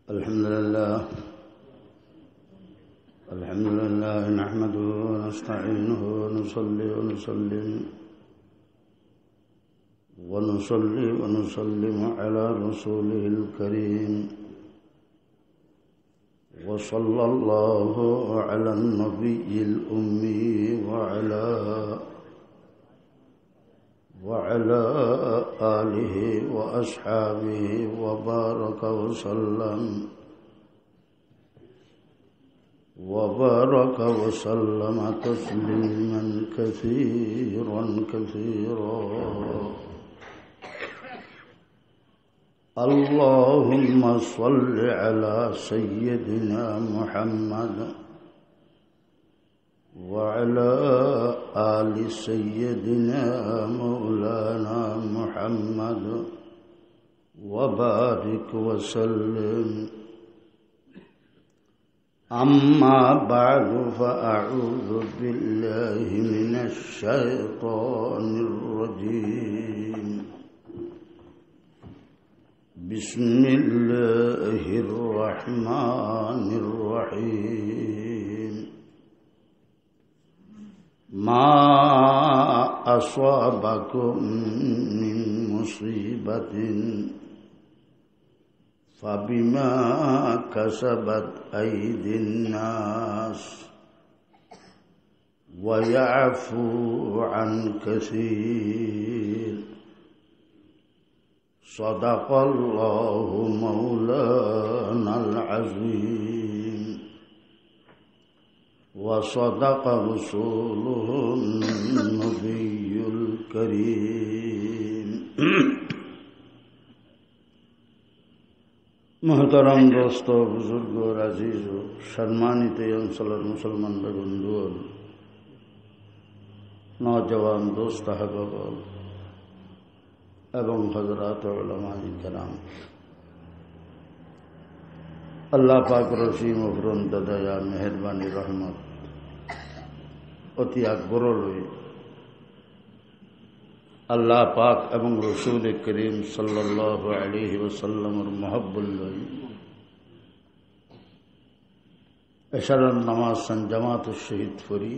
الحمد لله نحمده ونستعينه ونصلي ونسلم على رسوله الكريم وصلى الله على النبي الأمي وعلى آله وأصحابه وبارك وسلم تسليما كثيرا اللهم صل على سيدنا محمد وعلى آل سيدنا مولانا محمد وبارك وسلم أما بعد فأعوذ بالله من الشيطان الرجيم بسم الله الرحمن الرحيم ما أصابكم من مصيبة فبما كسبت أيدي الناس ويعفو عن كثير صدق الله مولانا العظيم وصدق رسوله النبي الكريم محترم دوستو बुजुर्गो अजीजो सम्मानित अंचलर मुसलमान बंधु नौजवान दोस्त अहबाब एवं हजरात उलमाए किराम अल्लाह पाक रसीम उपरंत दया मेहरबानी रहमत अति आग्रह अल्लाह पाक एवं रसूल करीम सल्लल्लाहु अलैहि वसल्लम मोहब्बत लई एशारान नमाज संजमात शहीद फरी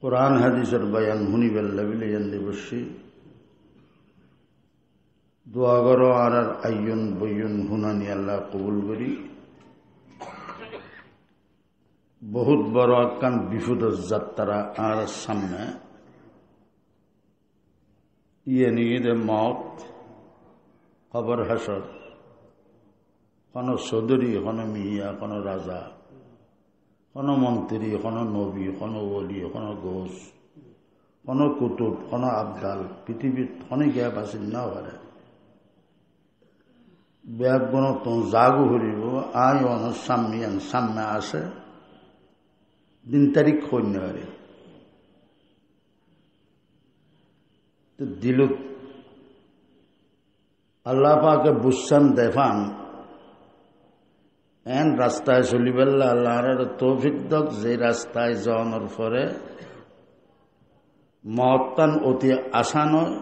कुरान हदीसर बयान हुनी बेल्लाबिल बसी दुआ करो आर आय्युन बय्युन हुनानी अल्लाह कबुल करी बहुत बड़ आकान विपद যাত্রা आर सामने ये नीद मौत खबर हसर कोनो चौधरी कोनो मिया कोनो राजा कोनो मंत्री कोनो नबी कोनो वली कोनो घोष कोनो कुतुब कोनो आबदाल पृथ्वी खने गैप आसे ना पारे ব্যাগগুণ তো জাগু হরিব আয় অন সামনে আসে দিন তারিখ কইনে পারে তো দিল আল্লাহ পাকে বুঝছান দেফান এন রাস্তায় চলিবেল্লা আল্লাহর তৌফিক দক যে রাস্তায় যাওয়ানোর পরে মহত্তান অতি আশা নয়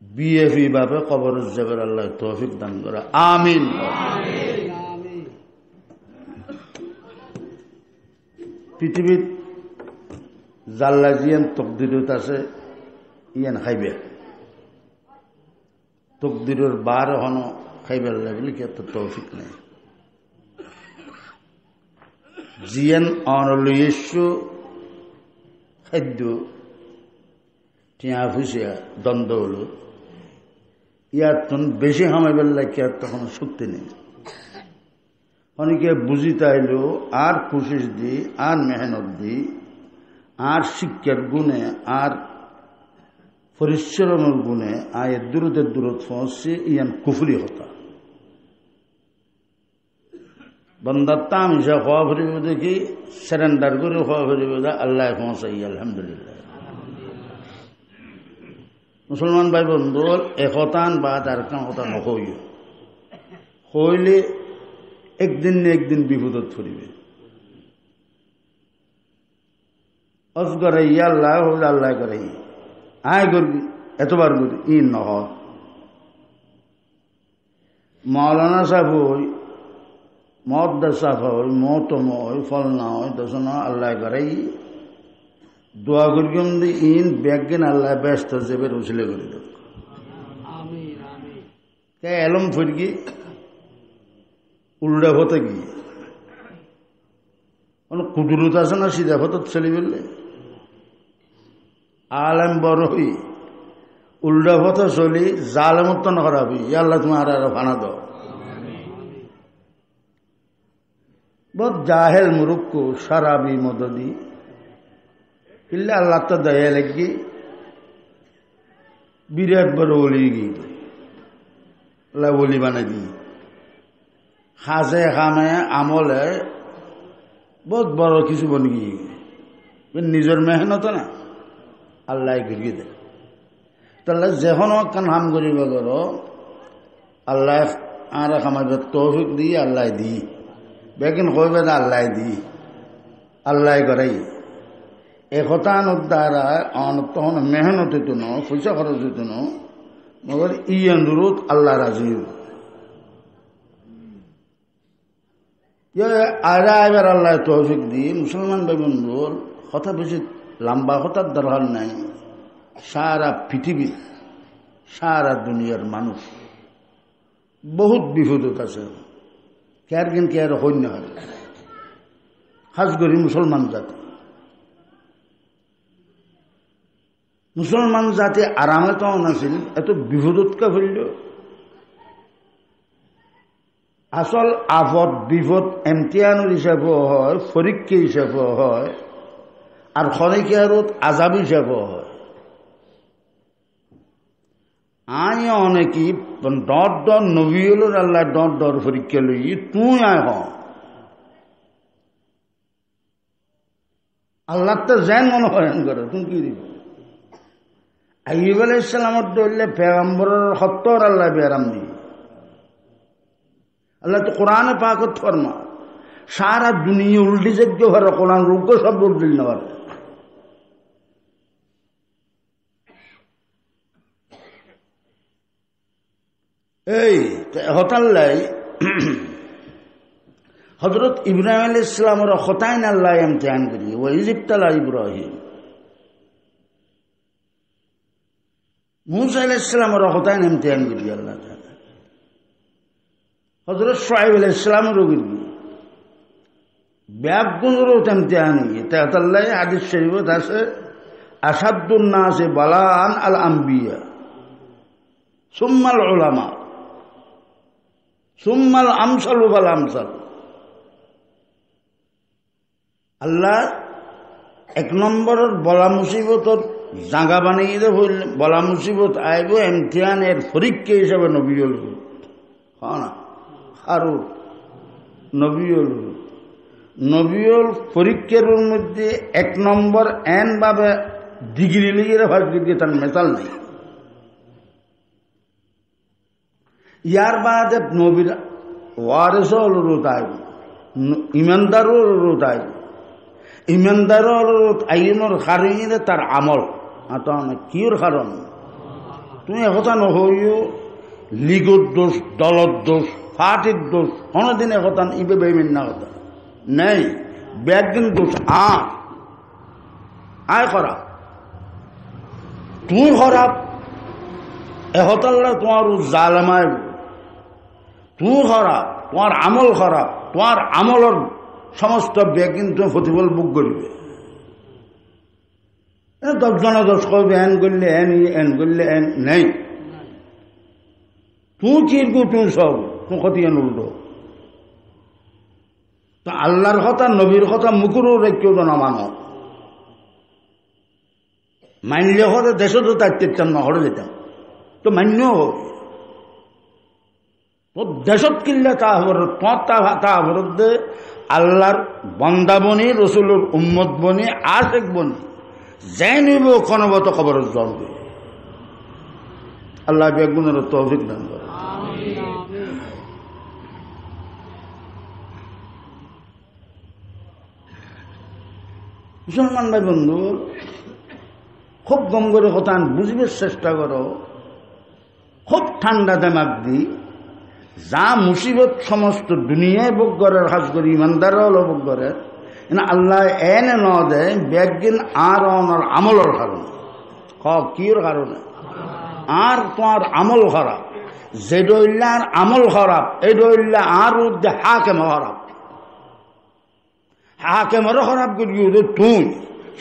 বিএফি ভাবে কবর যাবার আল্লাহ তৌফিক দান করে আমিন পৃথিবীর জাল্লা জিয়ান তকদিরত আছে ইয়ান খাইবে তকদিরের বার হন খাইবার লাগলে কি এত তৌফিক নেই জিয়ান অনলয়স্য খাদ্য টিয়া ফুসিয়া দ্বন্দ্ব হল ইয়ার তখন বেশি হামাইবার লাগে আর তখন শক্তি নেই অনেকে বুঝিতে আইল আর কোশিশ দি আর মেহনত দি আর শিক্ষার গুণে আর পরিশ্রমের গুণে আয়ের দূরদের দূরত পৌঁছে ইয়ান কুফরি হতা বন্দার তাম হিসাব হওয়া ফিরিব দেখি সারেন্ডার করে হওয়া ফিরিব আল্লাহ পৌঁছাই আলহামদুলিল্লাহ মুসলমান ভাই বন্ধু একতান বা তার কথা নকই হইলে একদিন না একদিন বিপদত পড়িবে অজগরে আল্লাহ হইলে আল্লাহ করে আয় করবি এতবার করি ই নহ মৌলানা সাহেব হই মদ্দা সাফ হই মতম হই ফল না হয় দশন আল্লাহ করাই দোয়া করিম ইন ব্যাগিন আল্লাহ ব্যস্ত যাবে উচিলে করে দেব কে এলম ফিরগি উল্টা হতে গিয়ে কোনো কুদরত আছে না সিধা হতে চলে বললে আলেম বড় হই উল্টা পথে চলি জালেমত তো নকরাবি আল্লাহ তুমি আর ফানা দাও বহুত জাহেল মুরুক্কু সারাবি মদদি ইল্লা আল্লাহ তো দয়া লাগি বিরাট বড় বলি গিয়ে আল্লাহ বলি বানাই দি খাজে খামে আমলে বহুত বড় কিছু বন গিয়ে নিজের মেহনত না আল্লাহ ঘিরিয়ে দেয় তাহলে যখন কান হাম করিব করো আল্লাহ আর খামাইবে তৌফিক দি আল্লাহ দি বেকিন কইবে না আল্লাহ দি আল্লাহ করাই একতানোর দ্বারা তখন মেহনত হইতো না পয়সা খরচ হইতো না মগর ই অনুরোধ আল্লাহ রাজি আরা এবার আল্লাহ তৌফিক দি মুসলমান ভাই বন্ধুর কথা বেশি লম্বা কথার দরকার নাই সারা পৃথিবী সারা দুনিয়ার মানুষ বহুত বিপদত আছে কেয়ার কিন কেয়ার হইন না হয় খাস করি মুসলমান জাতি মুসলমান জাতি আরামে তো নাছিল এত বিপদতকে ফেলল আসল আফত বিপদ এমতিয়ানোর হিসাবেও হয় পরীক্ষা হিসাবেও হয় আর খনিকারত আজাব হিসাবেও হয় আয় অনেকই ডর ডর নবীল আল্লাহ ডর ডর পরীক্ষা লই তুই আয় হ আল্লাহ তো যেন মনে হয়ন করে তুমি কি দিব আইয়ুব আলাইহিস সালামত ধরলে পেগম্বরের সত্তর আল্লাহ বেরাম দি আল্লাহ তো কোরআনে পাকত ফরমা সারা দুনিয়া উল্টি যোগ্য হওয়ার কোরআন রোগ্য সব উল্টিল নেওয়ার এই হতাল্লাই হজরত ইব্রাহিম আলাইহিস সালামের হতাইন আল্লাহ ইমতিহান করি ও ইজিপ্তালা ইব্রাহিম মুসা আলাইহিস সালামের হতাইন ইমতিহান করি আল্লাহ তাআলা হজরত শুআইব আলাইহিস সালামের করি ব্যাগুনের ইমতিহান কি তাআলাই হাদিস শরীফত আছে আসাদুন নাসে বালান আল আম্বিয়া সুম্মাল উলামা সুম্মাল আমসাল ওয়াল আমসাল আল্লাহ এক নম্বরের বলা মুসিবতর জাগা বানিয়ে দে বলা মুসিবত আইব এমতিহানের পরীক্ষা হিসাবে নবীল হ্যাঁ না আর নবীল পরীক্ষার মধ্যে এক নম্বর এন ভাবে ডিগ্রি লিগে ফার্স্ট ডিগ্রি তার মেটাল নেই ইয়ার বাদে নবীর ওয়ারিসও অনুরোধ আইব ইমানদারও অনুরোধ আইব ইমানদারও অনুরোধ আইনের কারণে তার আমল কির কারণ তুমি একথা নহইও লীগর দোষ দলত দোষ পার্টির দোষ কোনোদিন একথা ইবে বেমিন না কথা নেই ব্যাগিন দোষ আয় খারাপ তুমি খারাপ এহতাল্লা তোমার জালেমায় তুমি খারাপ তোমার আমল খারাপ তোমার আমলের সমস্ত ব্যাগিন তুমি প্রতিফল বুক করবে 10 জনে 10 করবে এন করলে এন করলে এন নেই তুই চিরকু তুই সব তুই ক্ষতি উল্টো তো আল্লাহর কথা নবীর কথা মুখেরও রেখেও তো না মানো মানলে হলে দেশে তো তাইতাম না হরে যেতাম তো মান্য তোর দেশত কিনলে তা হবর তোমার তা হবরদ্দে আল্লাহর বন্দাবনী রসুলের উম্মত বনি আশেক বনি যাই নিব কনবত খবর জন্মে আল্লাহ বেগুনের তৌফিক দান করে মুসলমান ভাই বন্ধু খুব গম করে কথা বুঝবার চেষ্টা করো খুব ঠান্ডা দেমাগ দি যা মুসিবত সমস্ত দুনিয়ায় ভোগ করে, খাস করে ইমানদারও ভোগ করে, আল্লাহ এনে ন দেয় ব্যাগিন আর ওনার আমলের কারণে। কির কারণে? আর তোমার আমল খারাপ, যে ডইল্লার আমল খারাপ, এই ডইল্লা আর উদ্দে হাকেম খারাপ। হাকেমেরও খারাপ করি তো তুই,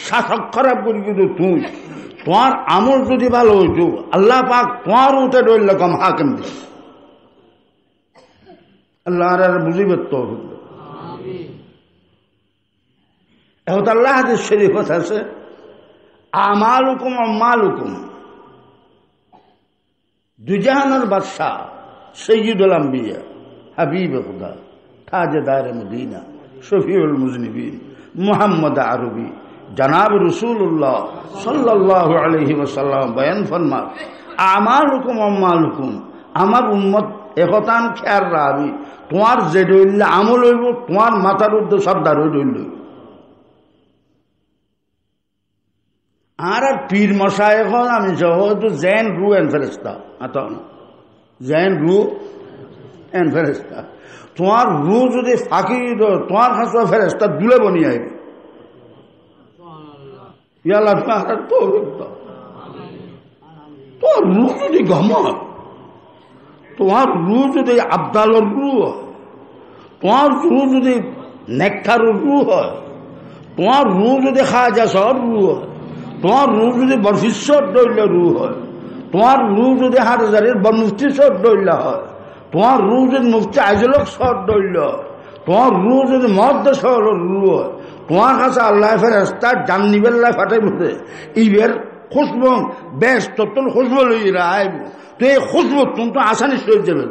শাসক খারাপ করি তো তুই। তোমার আমল যদি ভালো হইতো আল্লাহ পাক তোমার উঠে ডইল কম হাকেম দিস। আল্লাহ আর বুঝিবে তো এখন আল্লাহ হাদিস শরীফ আছে, আমালুকুম আম্মালুকুম। দুজাহানের বাদশাহ সৈয়দুল আম্বিয়া হাবিব খুদা তাজদার মদিনা শফিউল মুজনিবিন মুহাম্মদ আরবি জনাব রাসূলুল্লাহ সাল্লাল্লাহু আলাইহি ওয়াসাল্লাম বয়ান ফরমান, আমালুকুম আম্মালুকুম। আমার উম্মত একতান খেয়াল রাখবি, তোমার যে ডইল্লা আমল হইব তোমার মাথার উদ্দে সর্দার হয়ে ডইল। আর পীর মশাই এখন আমি যেহেতু জেন রু এন ফেরেস্তা, জেন রু এন ফেরেস্তা। তোমার রু যদি ফাঁকি তোমার কাছে ফেরেস্তা দুলে বনিয়ে আইবে। ইয়াল্লা তোমার রু যদি ঘমর, তোমার রু যদি আবদালর রু হয়, তোমার রু যদি নেকটারুর রু হয়, তোমার রু যদি খাজা সর রু হয়, তোমার রু যদি বরফিশ্বর দৈল্য রু হয়, তোমার রু যদি হাজারের মুফতি সর দৈল্য হয়, তোমার রু যদি মুফতি আইজলক সর দৈল্য, তোমার রু যদি মদ্দ সর রু হয়, তোমার কাছে আল্লাহ ফেরেস্তা জান্নিবেল্লাহ ফাটাই বসে ইবের খুশবু বেশ তোর খুশবু লইরা আইব। তো এই খুশবু তুমি তো আসানি সই যাবে।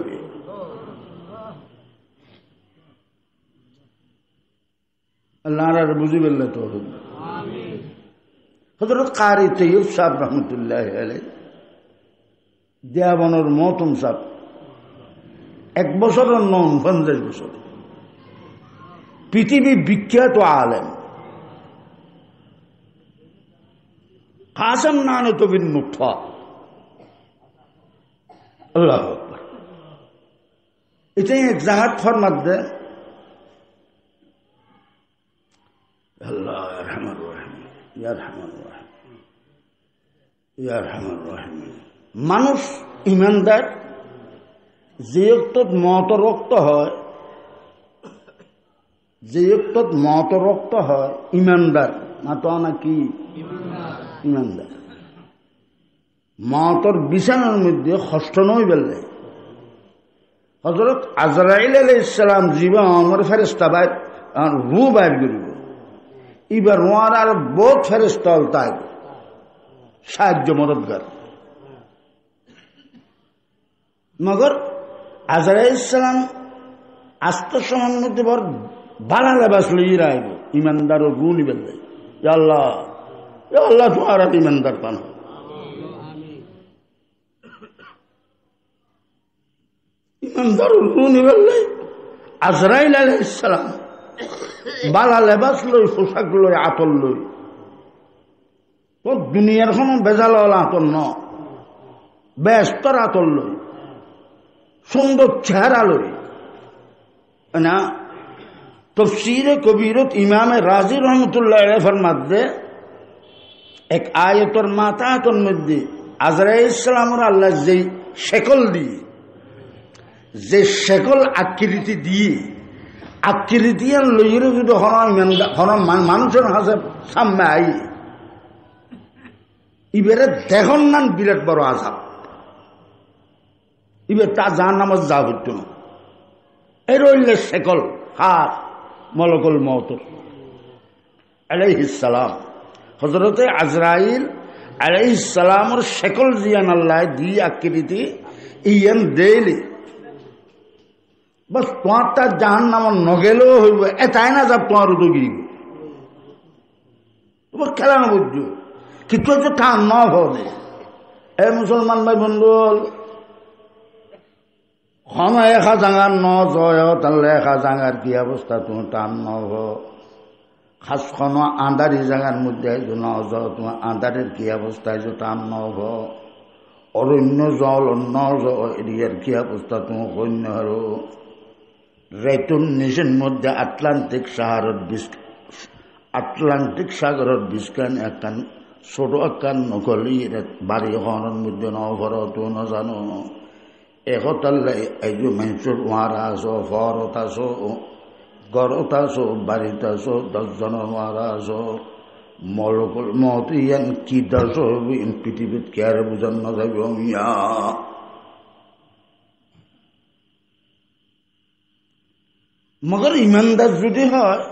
আল্লাহ আর বুঝিবেল্লা তো হযরত কারি তৈয়ব সাহেব রহমতুল্লাহ আলাইহি দেওবনের মহতম সাহেব 1 বছরের নন 50 বছর পৃথিবী বিখ্যাত আলেম কাসম নানত বিন নুতফা। আল্লাহু আকবার। এটাই এক জাহাত ফরমাত দে আল্লাহ রহমান রহিম ইয়া রহমান রহিম ইয়া রহমান রহিম। মানুষ ইমানদার যে একটত মত রক্ত হয়, যে একটত মত রক্ত হয় ইমানদার মাতো নাকি ইমানদার। মতর বিছানার মধ্যে কষ্ট নই বেললে হযরত আজরাইল আলাইহিস সালাম জীবন আমার ফেরেশতা বাইর রূহ বাইর করিব। এবার ওয়ার আর বহুত ফেরেশতা তাই সাহায্য মদদগার। মগর আজরাইল সালাম আস্তে সময়ের মধ্যে বড় বালা লেবাস লইয়ে রাখব ইমানদার ও রূহ নিবেন। আল্লাহ আল্লাহ তোমার ইমানদার পান। ইমানদার রূহ নিবেন আজরাইল আলাইহিস সালাম বালা লেবাস লই, পোশাক লই, আতর লই। তো দুনিয়ার কোনো বেজাল আতর ন, ব্যস্তর আতর লই, সুন্দর চেহারা লই না। তফসিরে কবিরত ইমামে রাজি রহমতুল্লাহ আলাইহি ফরমাত দে এক আয়াতের মাথার মধ্যে আজরাইল সালামের আল্লাহ যে শেকল দিয়ে, যে শেকল আকৃতি দিয়ে আকৃতি লইরে যদি মানুষের হাসে সামনে আই ইবেরে দেখুন নান বিরাট বড় আজাব। ইবে তা যার নামাজ যা হইত না এই রইলে শেকল হাত মলকুল মওত আলাইহিস সালাম। হযরতে আজরাইল আলাইহিস সালামের শেকল জিয়ান আল্লাহ দি আকৃতি ইয়ান দেইলে বস তোমার তার জাহান নাম নগেলেও হইব এটাই না যাব তোমার উদগি তোমার খেলা না বুঝছো কিছু হচ্ছে টান ন হবে। এ মুসলমান ভাই বন্ধু খন এখা জাঙার ন জয় তাহলে এখা জাঙার কি অবস্থা তুমি টান নব খাস খন আন্ধারি জাঙার মধ্যে ন তোমার আন্ধারের কি অবস্থা টান নব অরণ্য জল অন্য এরিয়ার কি অবস্থা তুমি কন্য হলো রেতুন নিচের মধ্যে আটলান্টিক সাগরের বিস্কান একখান ছোট একখান নকলি বাড়ি হনের মধ্যে নভরত ন জানো একতাল্লাই এই যে মানুষের মারা আছো ফরত আছো গরত আছো বাড়িতে আছো 10 জনের মারা আছো মলকল মত ইয়ান কি দাস পৃথিবীত কে আর বুঝান না যাবে মিয়া মগর ইমানদার যদি হয়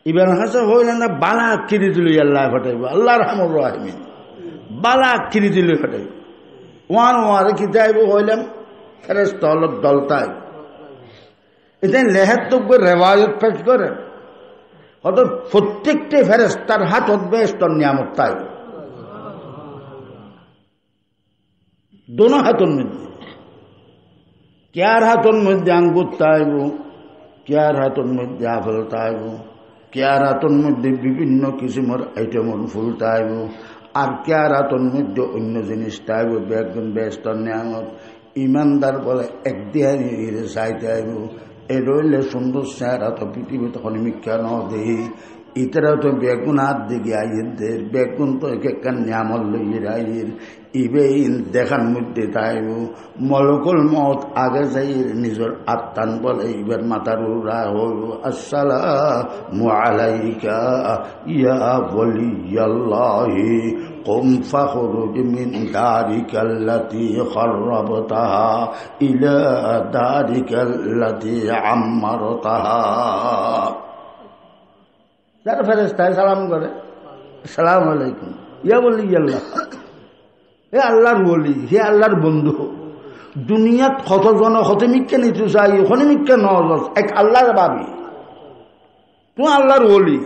ইবান হাসা হইলে না বালা কিরি দিলি আল্লাহ ফাটাইব আল্লাহ রহমুর রাহিমিন বালা কিরি দিলি ফাটাইব ওয়ার কি যাইব হইলাম ফেরেশতা অলপ দলতাই এটা লেহাত তো রেওয়ায়ত পেশ করে অত প্রত্যেকটি ফেরেশতার হাতত বেহেশতের নিয়ামত তাই দোনো হাতের মধ্যে কেয়ার হাতের মধ্যে আঙ্গুর তাইব কেয়ার হাতের মধ্যে আপেল তাইব কেয়ার হাতের মধ্যে বিভিন্ন কিসিমের আইটেমর ফুল তাইব আর কেয়ার হাতের মধ্যে অন্য জিনিস তাইব বেগুন বেহেশতের নিয়ামত ইমানদার বলে একদিহানি চাইতে আইব এ রইলে সুন্দর চেহারা তো পৃথিবীতে কোনো মিথ্যা ন দেহি ইতারা তো বেগুন হাত দিকে আইয়ের বেগুন তো এক নিয়ামত লইয়ের আইয়ের ইবে দেখার মধ্যে তাইব মলকুল মত আগে যাই নিজের আত্মান বলে এবার মাথার উড়া হইব আসসালামু আলাইকা ইয়া ওয়ালিয়াল্লাহি قم فاخرج من دارك التي خربتها إلى دارك التي عمرتها যারা ফেরেশতায় সালাম করে আসসালামু আলাইকুম ইয়া ওয়ালিয়াল্লাহ হে আল্লাহর ওলি হে আল্লাহর বন্ধু দুনিয়াত কতজন হতে মিথ্যে নিতে চাই ওখানে মিথ্যে নজর এক আল্লাহর বাবি তুমি আল্লাহর ওলি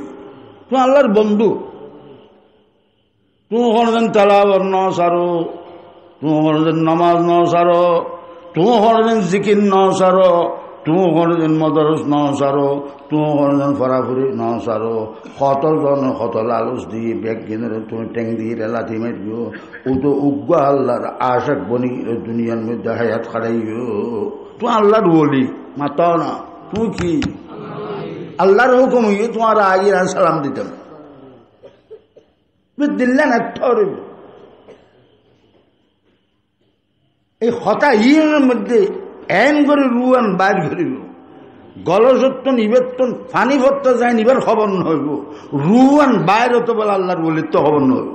তুমি আল্লাহর বন্ধু তুমি কোনদিন তালাওয়াত ন সারো তুমি কোনদিন নামাজ ন সারো তুমি কোনদিন জিকির ন সারো তুমি কোনদিন মদরস ন সারো তুমি কোনদিন ফরাফুরি ন সারো কতজন কত লালুস দিয়ে ব্যাগ কিনে তুমি ট্যাং দিয়ে লাথি মারিও ও তো উগ্র আল্লাহর আশাক বনি দুনিয়ার মধ্যে হায়াত খাড়াইও তুমি আল্লাহর বলি মাতাও না তুমি কি আল্লাহর হুকুম হইয়ে তোমার আগে সালাম দিতাম দিল্লেন এই হতা ইয়ের মধ্যে এন করে রুয়ান বাইর করিব গলসত্তন ইবেত্তন ফানি ভরতে যায় নিবার খবর নহইব রুয়ান বাইর হতে বলে আল্লাহর বলে তো খবর নহইব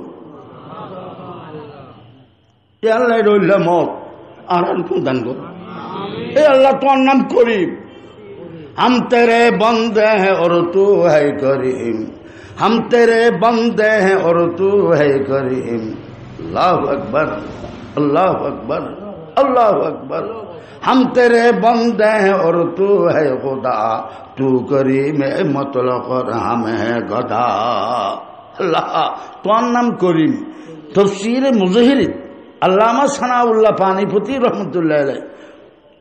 এ আল্লাহ রইল মত আর দান কর এ আল্লাহ তোমার নাম করিম हम तेरे बंदे हैं और तू है करीम हम तेरे बंदे हैं और तू है करीम अल्लाह अकबर अल्लाह अकबर अल्लाह अकबर हम तेरे बंदे हैं और तू है खुदा तू करीम मतलब हम है गधा अल्लाह তোমার নাম করিম তফসিরে মুজাহিরিদ আল্লামা সানাউল্লাহ পানিপতি রহমতুল্লাহ আলাইহি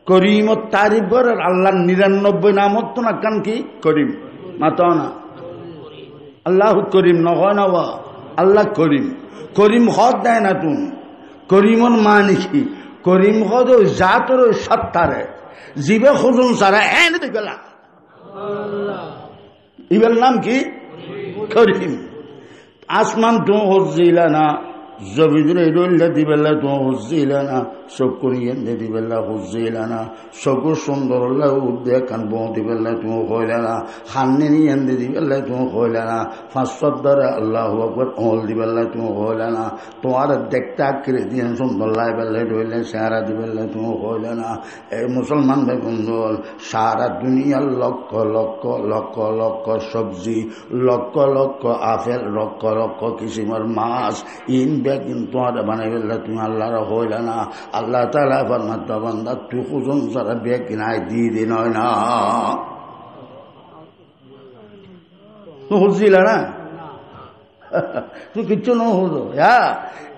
করিম ও তারিফ করেন আল্লাহর 99 নামত তো না কান কি করিম মাতাও না আল্লাহ করিম নহয় না আল্লাহ করিম করিম হদ দেয় না তুমি করিমর মানে কি করিম হদ ওই জাতর ওই সত্তারে জীবে খুঁজুন সারা এনে দেখলা ইবের নাম কি করিম আসমান তো হজ্জিলা না জবিদুরে রইলে দিবেলা তো হজ্জিলা না চকুরিয়ে দিবেলা হজ্জিলা না চকুর সুন্দর উদ্দে কান বউ দিবেলা তুমি হইলে না হান্নি নিয়ে দিবেলা তুমি হইলে না ফাঁসর দ্বারা আল্লাহ আকবর অল দিবেলা তুমি হইলে না তোমার দেখতে আঁকড়ে দিয়ে সুন্দর লাই বেলা রইলে চেহারা দিবেলা তুমি হইলে না এই মুসলমান ভাই বন্ধু সারা দুনিয়ার লক্ষ লক্ষ লক্ষ লক্ষ সবজি lakh lakh apple lakh lakh কিসিমের much in কিন্তু বানাই ফেললে তুমি আল্লাহর হইলে না আল্লাহ তাআলা ফরমাত বান্দা তুই খুঁজুন সারা ব্যাগ কিনাই দিয়ে দিন হয় না তুই খুঁজছিল না তুই কিচ্ছু ন হুজো হ্যাঁ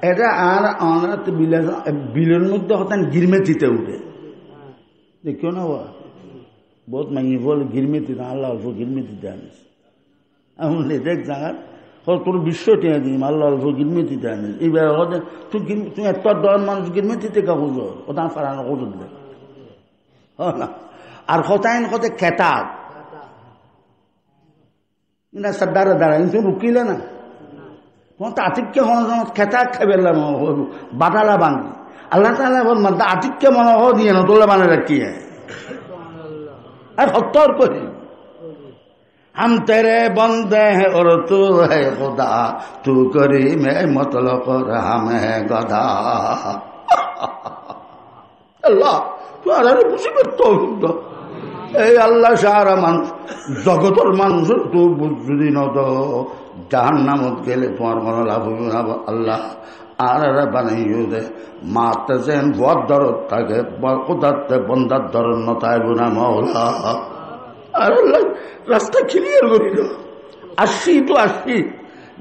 এটা আর আমরা তো বিলের মধ্যে হতেন গিরমেতিতে উঠে দেখিও না বহুত মাইনি বল গিরমেতি না আল্লাহ অল্প গিরমেতিতে আনিস এমন দেখ জায়গার তোর বিশ্ব টেনে দিম আল্লাহ অল্প গিরমিতিতে আনিস এইবার তুই এত দল মানুষ গিরমিতিতে কাগজ ওটা ফারানো কাগজ দিলে না আর হতাইন কতে খেতাব না সাদ্দারে দাঁড়ায় কিন্তু রুকিলে না তোমার তো আতিককে হন খেতাব খাইবেলাম বাটালা বাঙ্গি আল্লাহ তাআলা বল মাদা আতিককে মনে হ দিয়ে না তোলে মানে রাখিয়ে আর হত্তর করি हम तेरे बंदे हैं और तू है खुदा तू करी मैं मतलब हम है गधा अल्लाह तुम्हारा मुसीबत तो এই আল্লাহ সারা মানুষ জগতের মানুষের তো যদি ন তো জাহান্নামত গেলে তোমার কোনো লাভ হবে না আল্লাহ আর বানাইও দে মাতে যেন বদ দরদ থাকে কোথাতে বন্দার দরদ নতাইব না মৌলা আর আল্লাহ রাস্তা ক্লিয়ার করিল আসছি তো আসছি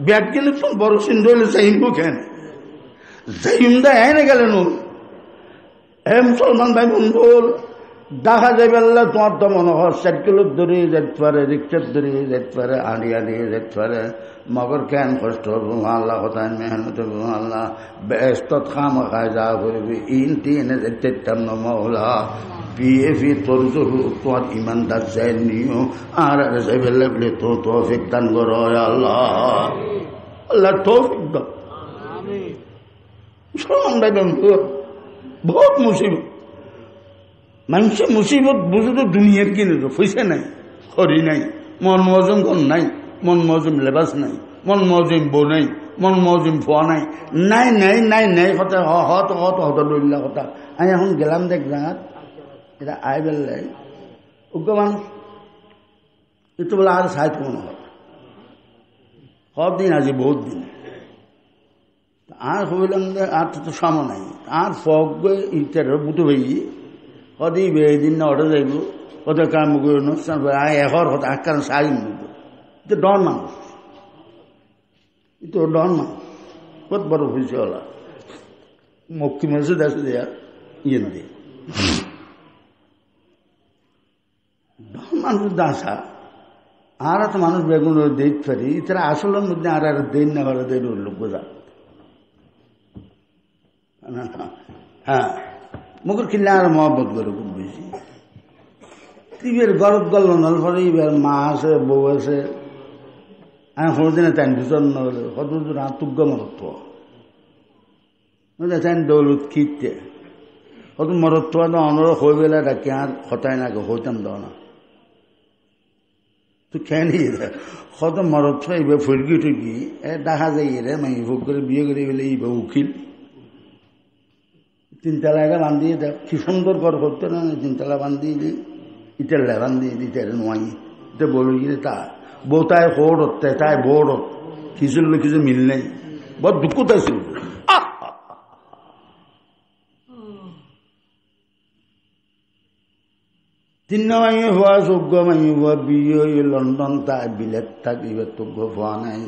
ব্যাগ গেলে তো বড় সিন্ধু হলে যাইব কেন যাইম দা এনে গেলেন হে মুসলমান ভাই বন্ধু দেখা যাবে আল্লাহ তোমার তো মনে হয় সাইকেলের ধরে যেতে পারে রিক্সার ধরে যেতে পারে আড়িয়ে যেতে পারে মগর কেন কষ্ট হবো আল্লাহ কোথায় মেহনত হবো আল্লাহ ব্যস্ত খাম খায় যা করবি ইনটিনে যেতাম না মৌলা বিয়ে ফি তোর জরু তোমার ইমানদার যায় নিও আর যাইবে লাগলে তো তৌফিক দান করো আল্লাহ আল্লাহ তৌফিক দাও মুসলমান ভাই বন্ধু বহুত মুসিবত মানুষের মুসিবত বুঝে তো দুনিয়ার কিনে তো পয়সা নাই খড়ি নাই মন মজুম ঘর নাই মন মজুম লেবাস নাই মন মজুম বউ নাই মন মজুম ফোয়া নাই নাই নাই নাই নাই কথা হত হত হত লইলা কথা আমি এখন গেলাম দেখ জাগাত এটা আই বেলাই উগ্র মানুষ একটু বলে আর সাহিত্য মনে হয় দিন আজি বহুত দিন আর হইলাম আর তো সময় নাই আর ফগ ইটার বুটো ভাই কদি বেদিন না অর্ডার যাইব কত কাম করে অনুষ্ঠান এহর হতো আকার সাইন এটা ডন মানুষ এটা ডন মানুষ কত বড় হয়েছে ওলা মুক্তি মানুষের দেশে দেয়া ইয়েন দিয়ে ডন মানুষ দাসা আর তো মানুষ বেগুন দেখতে পারি তারা আসলের মধ্যে আর আর দেন না ভালো দেন লোক বোঝা হ্যাঁ মুখের কিনলে আর মহব্বত করে খুব বেশি টিভির গরব গল্ল নল পরে এবার মা আছে বউ আছে আমি কোনোদিনে তাই দুজন নলে কতদূর আতুজ্ঞ মরত্ব তাই দৌলত খিতে কত মরত্ব অনরক হয়ে গেলে ডাকি আর হতায় না হইতাম দাও না তুই খেয়ে নিয়ে কত মরত্ব এইবার ফুলকি টুকি দেখা যায় রে মাই ভোগ করে বিয়ে করে গেলে এইবার উকিল তিনতলা এটা বান্ধিয়ে দেখ কি সুন্দর ঘর করতে না তিনতলা বান্ধিয়ে দিই ইটার বান্ধিয়ে দিই তেরে নোয়াই এটা বলে গিয়ে তা বউ তাই হোড় হতে তাই বোর্ড হত কিছুর কিছু মিল নেই বড় দুঃখ তাই ছিল তিন মাইয়ে হওয়া যোগ্য মাইয়ে হওয়া বিয়ে লন্ডন তাই বিলেত থাকিবে তোগ্য হওয়া নাই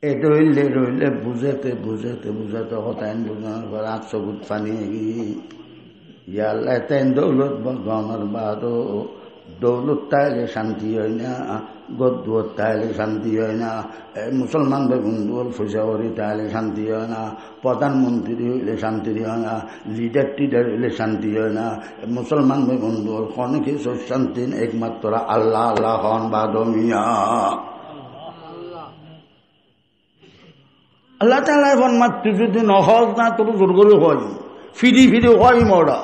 এটা রইলে বুঝাতে হতাইন বুঝানোর পর 800 ফুট পানি ইয়াল্লা তাইন দৌলত বদমার বাদও দৌলত তাইলে শান্তি হয় না গদ্দুয়ার তাইলে শান্তি হয় না মুসলমানদের বন্ধুর ফুসাওয়ারি তাইলে শান্তি হয় না প্রধানমন্ত্রী হইলে শান্তি হয় না লিডার টিডার হইলে শান্তি হয় না মুসলমানদের বন্ধুর কোনো কিছু শান্তি একমাত্র আল্লাহ আল্লাহ হন বাদমিয়া আল্লাহ তাআলা ফরমাতে যদি নহজ না তোর জোর করে হয় ফিরি হয় মোড়া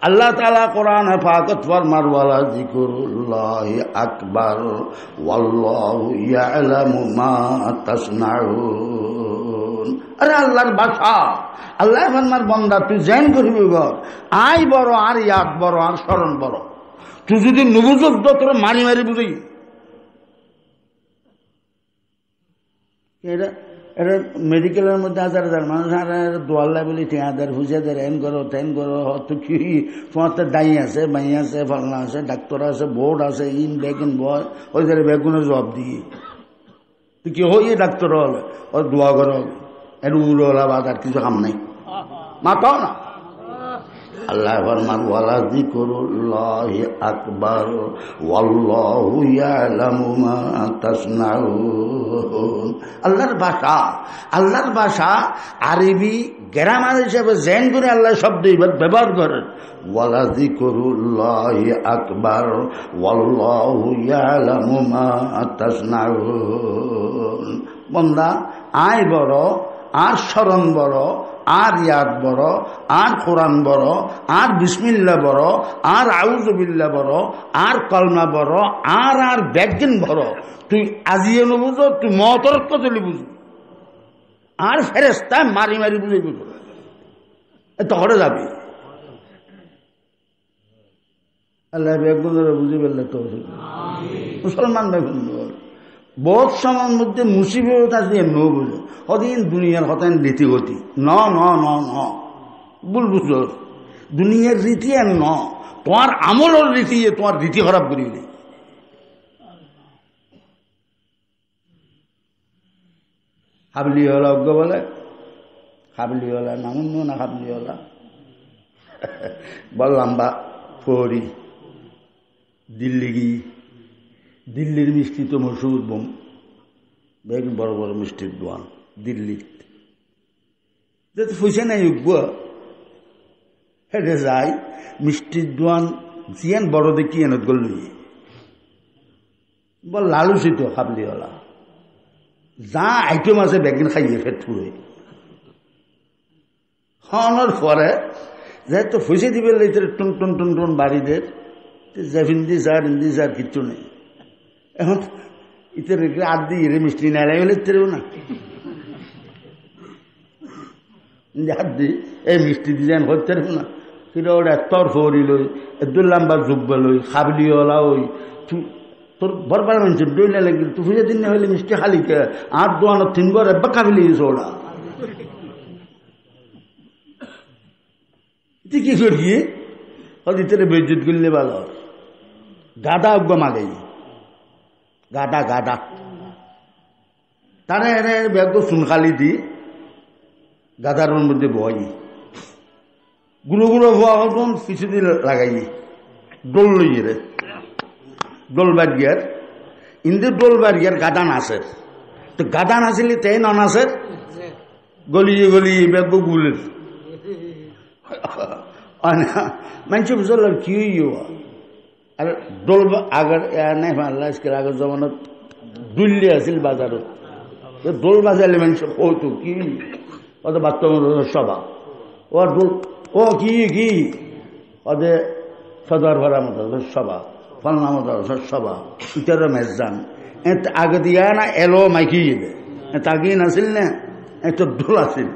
আল্লাহ তাআলা কোরআনে পাকত ফরমার ওয়ালা যিকরুল্লাহি আকবার ওয়াল্লাহু ইয়ালামু মা তাসনাউন আরে আল্লাহর ভাষা আল্লাহ ফরমার বান্দা তুই জান করবি গর আই বড় আর ইয়াদ বড় আর স্মরণ বড় তুই যদি নুবুজত তোর মারি বুঝি এটা এটা মেডিকেলের মধ্যে 1000 মানুষ আর দোয়াল্লা বলি ঠেঁয়াদের হুঁচাদের এন করো তেন করো হয়তো কি তোমার তো দাই আছে বাই আছে ফালনা আছে ডাক্তার আছে বোর্ড আছে ইন বেগুন বয় ওই ধরে বেগুনের জবাব দিয়ে তুই কি হই ডাক্তার হলে ওর দোয়া করো এর উড়োলা বাদ আর কিছু কাম নাই মাতাও না আল্লাহ ফরমান ওয়ালা যিকরুল্লাহি আকবার ওয়াল্লাহু ইয়ালামু মা তাসনাউন। আল্লাহর ভাষা আরবি গ্রামার হিসেবে জেন করে আল্লাহ শব্দ ব্যবহার করেন। ওয়ালা যিকরুল্লাহি আকবার ওয়াল্লাহু ইয়ালামু মা তাসনাউন। বান্দা আয় বড়, আর স্মরণ বড়, আর ইয়াদ বড়, আর কোরআন বড়, আর বিসমিল্লাহ বড়, আর আউযুবিল্লাহ বড়, আর কলমা বড়, আর ব্যাজ্ঞান বড়। তুই আজিয়ে বুঝো, তুই মতরক চলি বুঝো, আর ফেরেস্তা মারি মারি বুঝে বুঝো, তখন যাবি। আল্লাহ ব্যাগুন বুঝে ফেললে তো মুসলমান ব্যাগুন বহুত সময়ের মধ্যে মুসিবত আছে নো বুঝে সদিন দুনিয়ার হতেন রীতিগতি ন ন ন ন ভুল বুঝো। দুনিয়ার রীতি আর ন, তোমার আমলের রীতি, তোমার রীতি খারাপ করিবি। হাবলিওয়ালা অজ্ঞ বলে, হাবলিওয়ালা নামুন না, হাবলিওয়ালা বললাম বা ফরি দিল্লি গিয়ে, দিল্লির মিষ্টি তো মশহুর বোম, বেগ বড় বড় মিষ্টির দোয়ান দিল্লির যাতে পয়সা নাই উঠবো হেঁটে যায় মিষ্টির দোয়ান জিয়ান বড় দেখি এনত গল বল লালুসিত হাবলিওয়ালা যা আইটেম আছে বেগিন খাইয়ে ফেট ফুরে খাওয়ানোর পরে যেহেতু পয়সা দিবে টুন টুন টুন টুন বাড়িদের হিন্দি যার কিচ্ছু নেই। এখন ইতের আর দিয়ে মিষ্টি নাইলাই হলে ইতেরও না হাত দি এই মিষ্টি ডিজাইন হতে না সেটা ওটা তর ফরি লই এদুল লাম্বা জুব্বা লই খাবলিওয়ালা ওই তোর বরবার মানুষ ডইলা লাগিল তুই ফুজে দিন না হলে মিষ্টি খালিকে আর দোয়ানো তিনবার একবার খাবলি ওরা তুই কি করি হদিতের বেজুত করলে ভালো গাদা উগ্গ মাগাই গাদা গাদা তারা এনে ব্যাগ চুনখালি দি গাদার মধ্যে বই গুঁড়ো গুঁড়ো হওয়া হতন কিছু দিন লাগাই ডোল লইয়ে রে ডোল বাড়িয়ার ইন্দি ডোল বাড়িয়ার গাদা নাচের তো গাদা নাচিলে তাই ন নাচের গলিয়ে গলিয়ে ব্যাগ গুলের মানুষ বুঝল আর কি আর ডোল আগের নাই আজকের আগের জমানত দুল্লি আছিল বাজারত ডোল বাজালে মানুষ কৌতু কি অত বাচ্চা সভা ও ডোল ও কি কি ওদের সদর ভরা মতো সভা ফলনা মতো সভা ইটারও মেজান আগে দিয়া না এলো মাইকি তাকিয়ে নাছিল না এত ডোল আছিল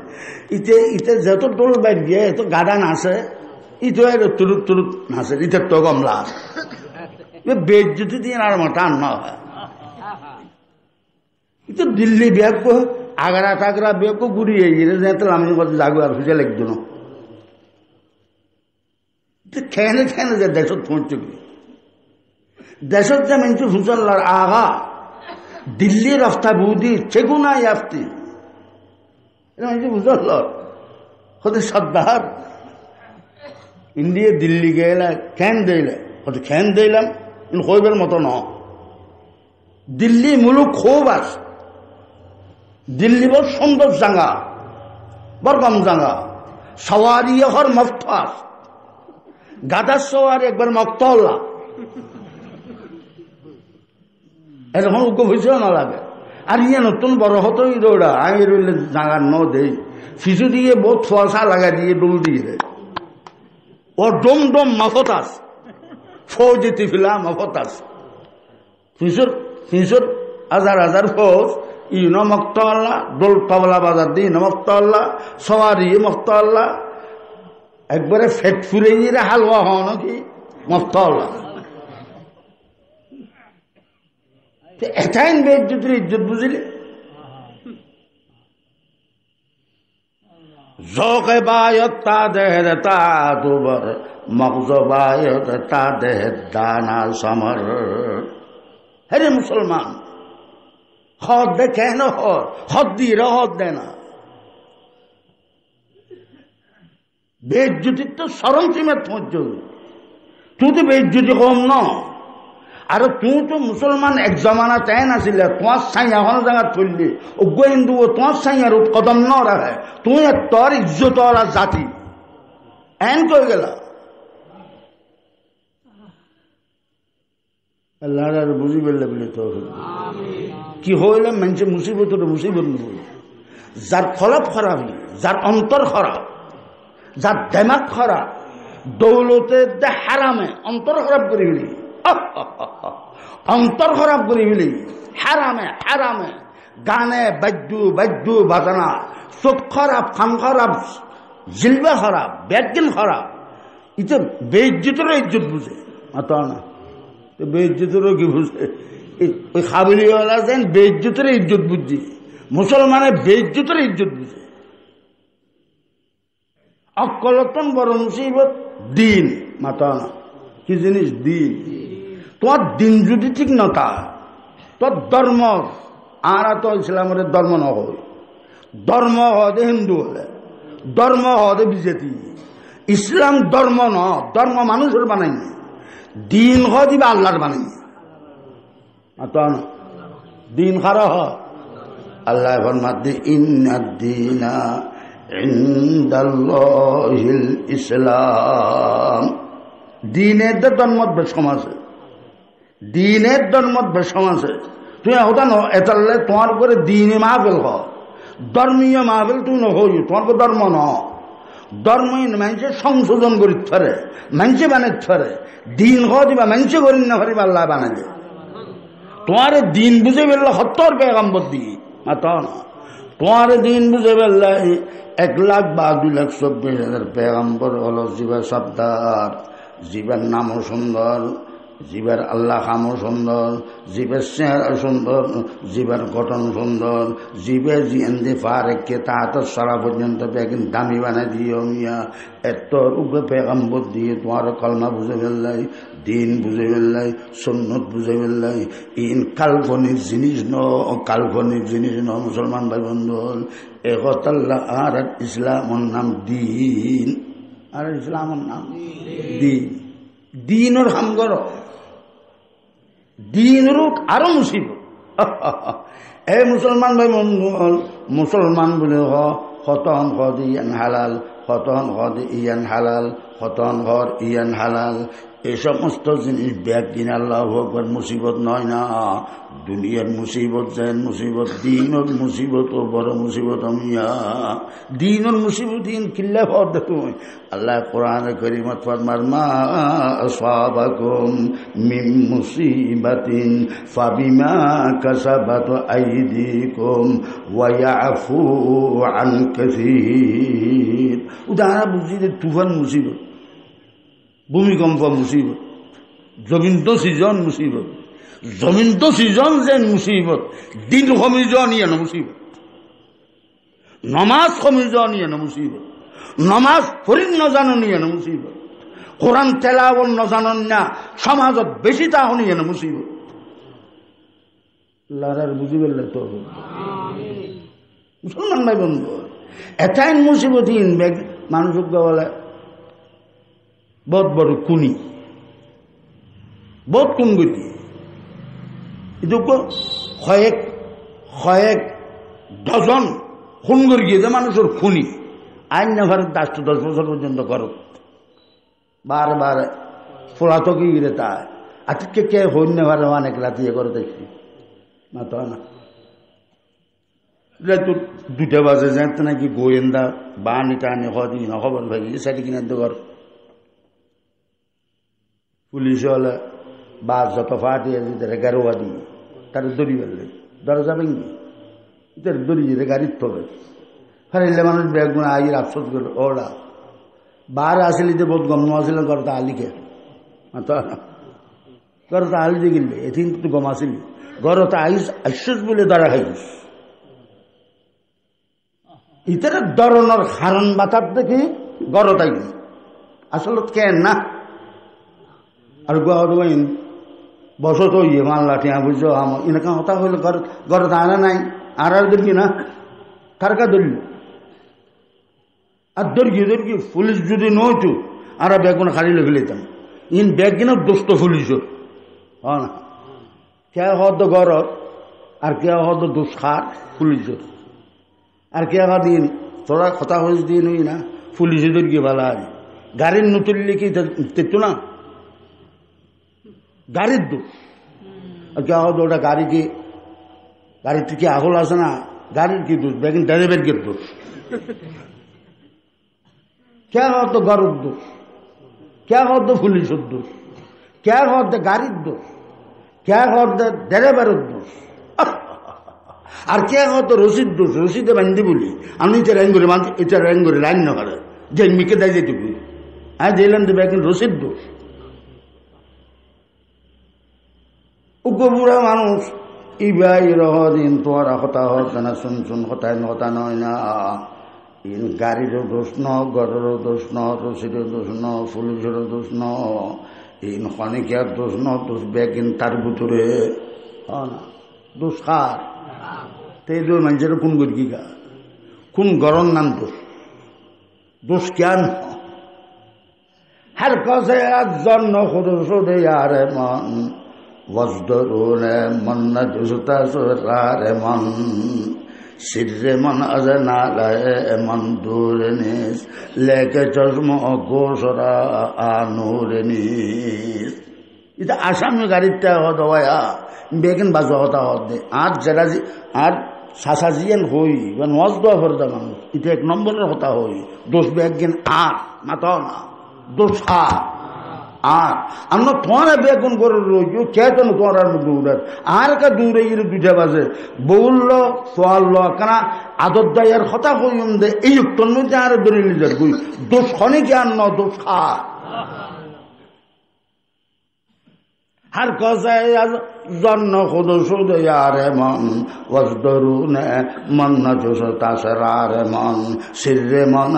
ইতে ইতে যত ডোল বাইর দিয়ে এত গাদা নাচে ইতো তুরুত তুরুত নাচে ইটার তো কমলা বেজ্জতি দিয়ে আর মাথা না হয় ইতো দিল্লি ব্যাগ আগ্রা টাগরা ব্যাগ ঘুরিয়ে গিয়ে আমি জাগো আর খুঁজে লাগতো না খেয়ে খেয়ে যে দেশত পৌঁছে দেশত যে মানুষ হুজল্লার আগা দিল্লি রাস্তা বুদি চেগুনাই আসতি মানুষ হুজল্ল হতে সর্দার ইন্ডিয়া দিল্লি গেলে খেন দিলে হতে খেন দিলাম কিন্তু কইবার মতো ন দিল্লি মুলুক খুব আস দিল্লি বড় সুন্দর জায়গা বড় কম জায়গা সওয়ারি হর মফত আস গাদার সওয়ারি একবার মক্ত হল্লা এরকম উগ্র হয়েছে না লাগে আর ইয়ে নতুন বড় হতোই দৌড়া আমি রইলে জায়গা ন দেই ফিজু দিয়ে বহুত ফসা লাগা দিয়ে ডুল দিয়ে দেয় ও ডোম ডোম মফতাস ফৌজিতি ফিলা মফতাস ফিজুর হাজার হাজার ফৌজ ইনো মক্ত আল্লাহ ডোল তবলা বাজার দিয়ে মক্ত আল্লাহ সওয়ারি মক্ত আল্লাহ একবারে ফেট ফুরে গিয়ে হালুয়া হওয়া নাকি মক্ত আল্লাহ এটাই বেজ্জতির ইজ্জত বুঝলি জোকে বায়ত তা দেহের তা দুবার মগজ বায়ত তা দেহের দানা সমর হরে মুসলমান হদ দে কেন হদ দিয়ে হদ দে না বেজ্জতির তো চরম সীমাত পৌঁছ তুই তো বেজ্জতি কম ন আর তুই তো মুসলমান এক জমানা চাই নাছিলে তোমার সাই এখন জায়গা থইলি অজ্ঞ হিন্দু তোমার সাই আর কদম ন রাখে তুই তোর ইজ্জত আর জাতি এন কই গেলা আল্লাহ আর বুঝি পেলে বলে তো কি হইলে মানুষের মুসিবত মুসিবত যার খলপ খারাপ যার অন্তর খারাপ যার দেমাগ খারাপ দৌলতে হারামে অন্তর খারাপ করে ফেলি অন্তর খারাপ করে ফেলি হারামে হারামে গানে বাদ্য বাজানা চোখ খারাপ খান খারাপ জিলবা খারাপ ব্যাগিন খারাপ এটা বেইজ্জতেরও ইজ্জত বুঝে মাতা না বেইজ্জতেরও কি বুঝে ওই খাবিলিওয়ালা যেন বেইজ্জতের ইজ্জত বুঝছি মুসলমানের বেইজ্জতের ইজ্জত বুঝে অকলতন বড় মুসিবত দিন মাতা না কি জিনিস দিন তোমার দিন যদি ঠিক নথা তোর ধর্ম আর তো ইসলামের ধর্ম ন হয় ধর্ম হদে হিন্দু হলে ধর্ম হদে বিজেপি ইসলাম ধর্ম ন ধর্ম মানুষের বানাই দিন দিবা আল্লাহর বানাই মাতা না দিন খারা হ আল্লাহ ফরমাতে ইন্নাদ-দীনা ইনদাল্লাহিল ইসলাম দিনের ধর্মত বেশম আছে দিনের ধর্মত বেশম আছে তুই হতা ন এতালে তোমার করে দিনে মাহফিল হ ধর্মীয় মাহফিল তুই নহই তোমার ধর্ম ন ধর্মই মানুষে সংশোধন করি থরে মানুষে বানাই থরে দিন দিবা মানুষে করি না পারিবা আল্লাহ বানাই দে তোমার দিন বুঝে বেরলে সত্তর পেগাম্বর দি মাতা না তোমার দিন বুঝে বেরলে 1,02,24,000 পেগাম্বর হলো জীবের সত্তার জীবের নামও সুন্দর জীবের আল্লাহ খামও সুন্দর জীবের চেহারা সুন্দর জীবের গঠন সুন্দর জীবে জিয়েন্দি ফারেককে তাহাত সারা পর্যন্ত বেগিন দামি বানাই দিও মিয়া এত উপরে পেগাম্বর দিয়ে তোমার কলমা বুঝে ফেললাই দিন বুঝে ফেললাই সুন্নত বুঝে ফেললাই ইন কাল্পনিক জিনিস কাল্পনিক জিনিস মুসলমান ভাই বন্ধু একতাল্লাহ আর ইসলামর নাম দিন আর ইসলামর নাম দিন দিনের হামগর দিনের আরো মুসিবত এ মুসলমান ভাই বন্ধু মুসলমান বলে হতন হদ ইয়ান হালাল হতন হদ ইয়ান হালাল হতন ঘর ইয়ান হালাল এই সমস্ত জিনিস ব্যাগ দিন আল্লাহ আকবার মুসিবত নয় না দুনিয়ার মুসিবত যেন মুসিবত দিনের মুসিবত ও বড় মুসিবত মিয়া দিনের মুসিবত দিন কিল্লা ফর দেখুন আল্লাহ কোরআন কারীমত ফরমার মা আসাবাকুম মিন মুসিবাতিন ফাবিমা কাসাবাত আইদিকুম ওয়া ইয়াফু আন কাসীর উদাহরণ বুঝি তুফান মুসিবত ভূমিকম্প মুসিবত জমিন তো সিজন মুসিবত জমিন তো সিজন যেন মুসিবত দিন কমি যাওয়া নিয়ে না মুসিবত নমাজ কমি যাওয়া নিয়ে না মুসিবত নমাজ পড়ি নজানো নিয়ে না মুসিবত কোরআন তেলাওয়াত নজানন না সমাজত বেশি তা নিয়ে না মুসিবত লারার বুঝি বললে তো মুসলমান ভাই বন্ধু এটাই মুসিবত মানুষ বলে বহুত বড় কুনি বহুত কোন গতি এটা কয়েক ডজন খুন করে গিয়েছে মানুষের খুনি আইন না ভারত 10 বছর পর্যন্ত করত বারে বারে ফোলা তো কি গিয়ে তা আজকে কে হইন না ভারে অনেক রাতিয়ে করে দেখছি না তো না তো 2টা বাজে জানতে নাকি গোয়েন্দা বানি টানি হদি না খবর ভাই সেটি কিনে তো কর পুলিশ হলে বা যত ফাটিয়ে দিতে গারোয়া দিয়ে তার দড়ি বেললে দরজা ভেঙে তার দড়ি যেতে গাড়ির তবে হারাইলে মানুষ ব্যাগুলো আইয়ের আফসোস করলো ওরা বার আসলে যে বহুত গম আসিল ঘরটা আলিকে ঘরটা আলি যে গিলবে এদিন তো গম আসিলি ঘরটা আইস আশ্বাস বলে ধরা খাইস ইতার ধরনের হারণ বাতার দেখি ঘরটাই আসলে কেন না আর গরুইন বসো তো ইয়ে মানলা টিয়া বুঝছো আমার এনেকা হতা হইলে ঘরে আনা নাই আর দিন কি না কারকা ধরল আর দর্গি পুলিশ যদি নইতো আর বেগুন খালি লেগে লিতাম ইন বেগিনের দোস্ত পুলিশ হ্যাঁ না কে হদ গরত আর কে হদ দোষ খার পুলিশ আর কে দিন তোরা কথা হয়েছে দিন হই না পুলিশে দর্গি ভালা গাড়ির নতুনলে কি দেখতো না গাড়ির দোষ আর কে হদ ওটা গাড়িতে কি আগল আছে না গাড়ির কি দোষ বেগিন ড্রাইভারের দোষ क्या होता गरुड़ दोष क्या होता पुलिस दोष क्या होता गाड़ी दोष क्या होता ड्राइवर दोष और क्या होता रसीद दोष रसीदे बांधी बोली আমি এটা র্যাং করে লাইন না করে যে মিকে দেয় যেতে হ্যাঁ দিলাম দেবে এখন রসিদ দোষ বুড়া মানুষ ইবাই রহদিন তোমার হতা হত না শুন হতায় হতা নয় না ইন গাড়িরও দোষ ন গড়েরও দোষ ন রসিদের দোষ ন পুলিশেরও দোষ ন ইন খনিকার দোষ ন দোষ বেগিন তার ভিতরে দোষ খার তে মানুষের কোন গর্গি গা কোন গরম নাম দোষ কেন হার কাছে জন্ম খুদে আরে মন বজদরুনে মন না দুসতা রে মন सिर्रे मन अजना लाए मन दूर निस लेके चश्मो गोसरा आनूर निस इधर आसाम में गाड़ी तय हो दवाया बेगन बाजू होता होते आज जरा जी आज सासाजियन होई वन वाज दो फरदा मानुष इधर एक नंबर होता होई दोष बेगन आ माता ना दोष आ আমরা তোমার বেগুন করে রইল কেতন তোমার দূর আর কা দূরে দুইটা বাজে বলল সোয়াল কেন আদর দায়ের কথা কইম দে এই উত্তর মধ্যে আর দলিল যার কই দোষ খনে জ্ঞান ন দোষ খা हर कसे जन्न खुद सुद यारे मन वजदरुने मन न जुसता सरारे मन सिर्रे मन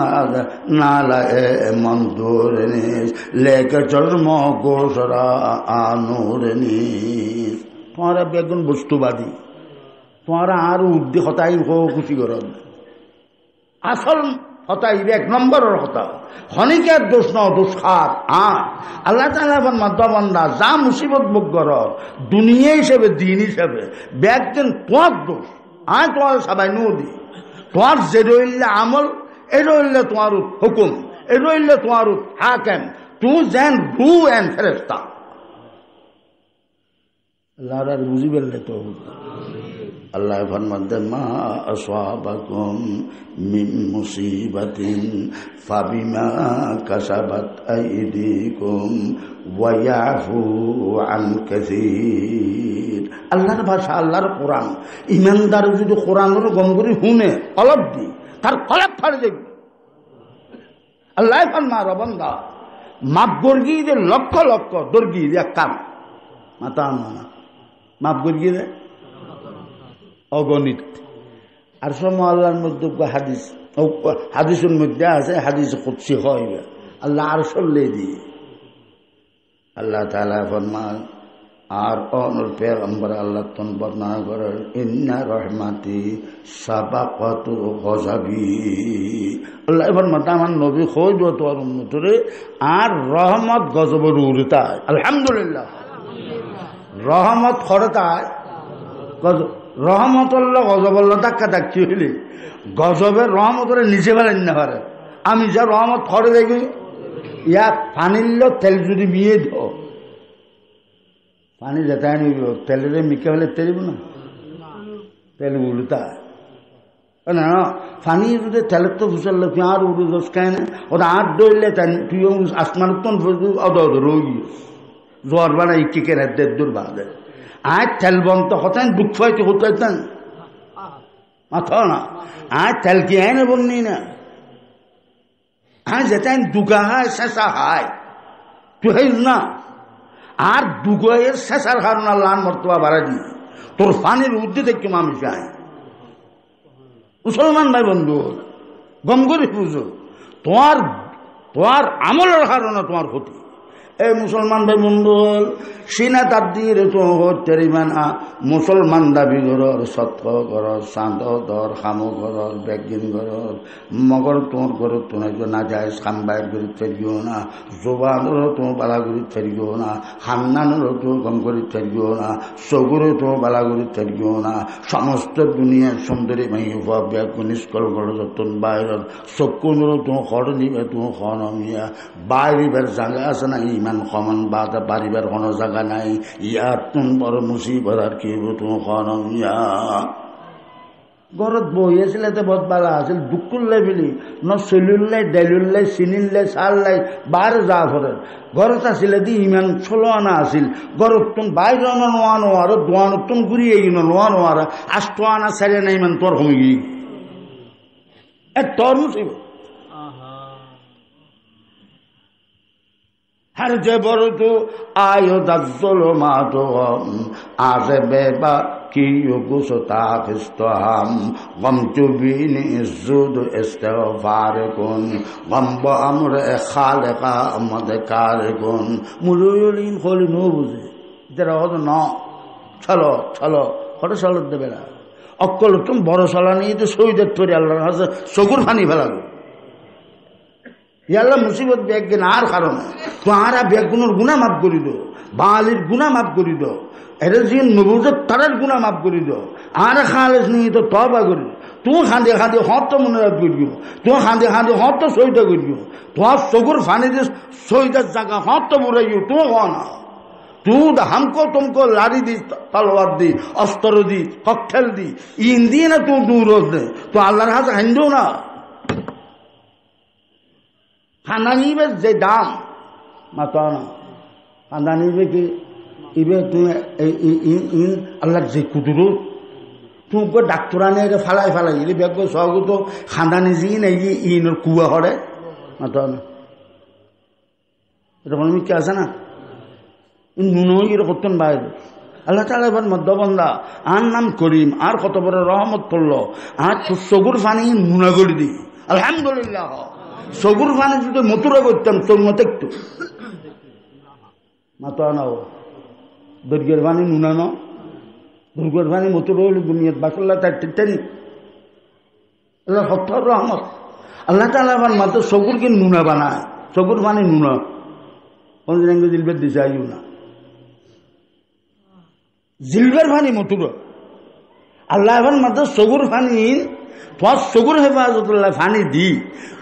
नालाए मन दूरनिस लेके चर्म गोसरा आनूरनिस तुम्हारा बेगुन बस्तुवादी तुम्हारा आर उद्दे हताई हो खुशी कर असल हताई एक नंबर हता खनिकेर दोष न दोष खार আল্লাহ তাআলা বন্দা যা মুসিবত ভোগ কর দুনিয়া হিসেবে দিন হিসেবে ব্যাগদিন তোমার দোষ তোমার সবাই নদী তোমার যে রইলে আমল এ রইলে তোমার হুকুম এ রইলে তোমার হাকেম তুই যেন রু এন ফেরেস্তা আল্লাহ আর বুঝি বললে তো अल्लाह फरमाते मा अस्वाबकुम मिन मुसीबतिन फबिमा कसबत अयदीकुम व याफू अन कसीर अल्लाहर भाषा अल्लाहर कुरान ईमानदार যদি কোরআনের গম করে শুনে অলপ দি তার কলব ফাড়ে যাবে আল্লাহ ফরমার বান্দা মাপ গর্গি দে লক্ষ লক্ষ দর্গি এক কাম মাতা না মাপ গর্গি দে অগণিত আর সময় আল্লাহর মধ্যে হাদিস হাদিসের মধ্যে আছে হাদিস কুদসি হয় আল্লাহ আর সল্লে দিয়ে আল্লাহ তাআলা ফরমান আর অনুর পেগম্বর আল্লাহ তন বর্ণনা করেন ইন্না রহমাতি সাবাকাতু গযাবি আল্লাহ ফরমান আমার নবী কই দো তোর উম্মতরে আর রহমত গজবের উড়তা আলহামদুলিল্লাহ রহমত খরতায় গজব রহমতুল্লাহ গজবল্লাহ ধাক্কা ধাক্কি হইলে গজবের রহমতরে নিচে ফেলেন না পারে আমি যা রহমত খড়ে দেখি ইয়া পানির তেল যদি মিয়ে দাও পানি যেটাই নিব তেলের মিকে ফেলে তেলিব না তেল উল্টা না পানি যদি তেলের তো ফুসল আর উড়ু দোষ খায় না ওটা আট দৌড়লে তুই আসমান রোগী জ্বর বানাই ইকে দেড় দূর বাঁধে आज तेल बनते होते हैं दुख फायते होते हैं माथा ना आज तेल की है ना बननी ना आज जाते हैं दुगा है ससा है तो है ना आर दुगा ये ससार खाना लान मर्तबा बारा दी तोर फानी रुद्दी देख के मामी जाए मुसलमान भाई बंधु गमगरी पूजो तुम्हार आमल खाना तुम्हार होती এই মুসলমান ভাই বন্ধু হল সিনা তার দিয়ে তো তেরিমানা মুসলমান দাবি ঘর সত্য ঘর চাঁদ ধর খামো ঘর বেগিন ঘর মগর তোর ঘর তো না যায় খাম্বাইর ঘুরি ফেরিও না জোবানরও তো বালা ঘুরি ফেরিও না হান্নানেরও তো কম করে ফেরিও না চগুরও তো বালা ঘুরি ফেরিও না সমস্ত দুনিয়ার সুন্দরী মাই ব্যাগ নিষ্কল ঘর যতন বাইরের চকুনেরও তো খড় নিবে তো খনিয়া বাইরিবার জায়গা আছে না ইমান সমান বাদ বাড়িবার কোনো জায়গা নাই ইয়ার তুন বড় মুসিবত আর কি তো খনিয়া ঘরত বহি আছিলে বহুত বালা আছিল দুকুল্লাই বুলি ন চলুল্লাই ডাইলুল্লাই চিনিল্লাই চাললাই বাৰ যা ঘরের ঘরত আছিলে দি ইমান চলো আনা আছিল ঘরত তুন বাইর নোয়া নোয়ার দোয়ানত তুন ঘুরিয়ে গিয়ে নোয়া নোয়ার আষ্ট আনা চারি না ইমান তোর কমে গিয়ে তোর মুসিবত हर जबर तो आयो दज्जलो मातो आज बेबा की गुसता फिस्तो हम गम चुबीनी जुद इस्तेगफार कुन गम ब अमर खालिका मद कार कुन मुरुलिन खोली नो बुझे जरा हो तो ना चलो चलो हट चलो दे बेला अक्कल तुम बड़ चला नहीं तो शहीद तोरी अल्लाह हाथ चकुर फानी फेलाबो ইয়াল্লা মুসিবত ব্যাগ আর কারণে তো আরা ব্যাগুনোর গুণা মাফ করি দো বালির গুণা মাফ করি দো এটা যে নবুজত তারার গুণা মাফ করি দো আর খালেস নিয়ে তো তবা করি তুই খাঁদে খাঁদে হত মনে রাখ করিও তুই খাঁদে খাঁদে হত সইটা করিও তোমার চকুর ফানি দিয়ে সইটার জায়গা হত বুড়াইও তুই না তুই হামকো তুমকো লাড়ি দি তলোয়ার দি অস্ত্র দি ককটেল দি ইন দিয়ে না তুই দূর দে তো আল্লাহর হাতে হাইন্দেও না খানা নিবে যে দাম মাতো না খানা নিবে কি ইবে তুমি আল্লাহ যে কুদুরু তুমি ডাক্তরানে ফালাই ফালাই এলে বেগ সহ তো খানা নিজে নেই ইনের কুয়া হরে মাতো না এটা কোনো মিথ্যা আছে না নুন ইয়ে করতেন বাইরে আল্লাহ তাআলা এবার মধ্যবন্ধা আর নাম করিম আর কত বড় রহমত পড়লো আর চকুর ফানি নুনা করে দিই আলহামদুলিল্লাহ চকুর ফানি যদি মতুরা করতাম তোর মতো একটু মাতো নাও দর্গের ফানি নুনানো দুর্গের ফানি মতুর হইল দুনিয়ার বাসল্লা তার টিটানি আল্লাহ সত্তর রহমত আল্লাহ তাআলা আবার মাত্র চকুরকে নুনা বানায় চকুর ফানি নুনা কোনদিন এঙ্গে জিলবের দিছে আইও না জিলবের ফানি মতুর আল্লাহ এবার মাত্র চকুর ফানি তোমার চকুর হেফাজতুল্লাহ ফানি দি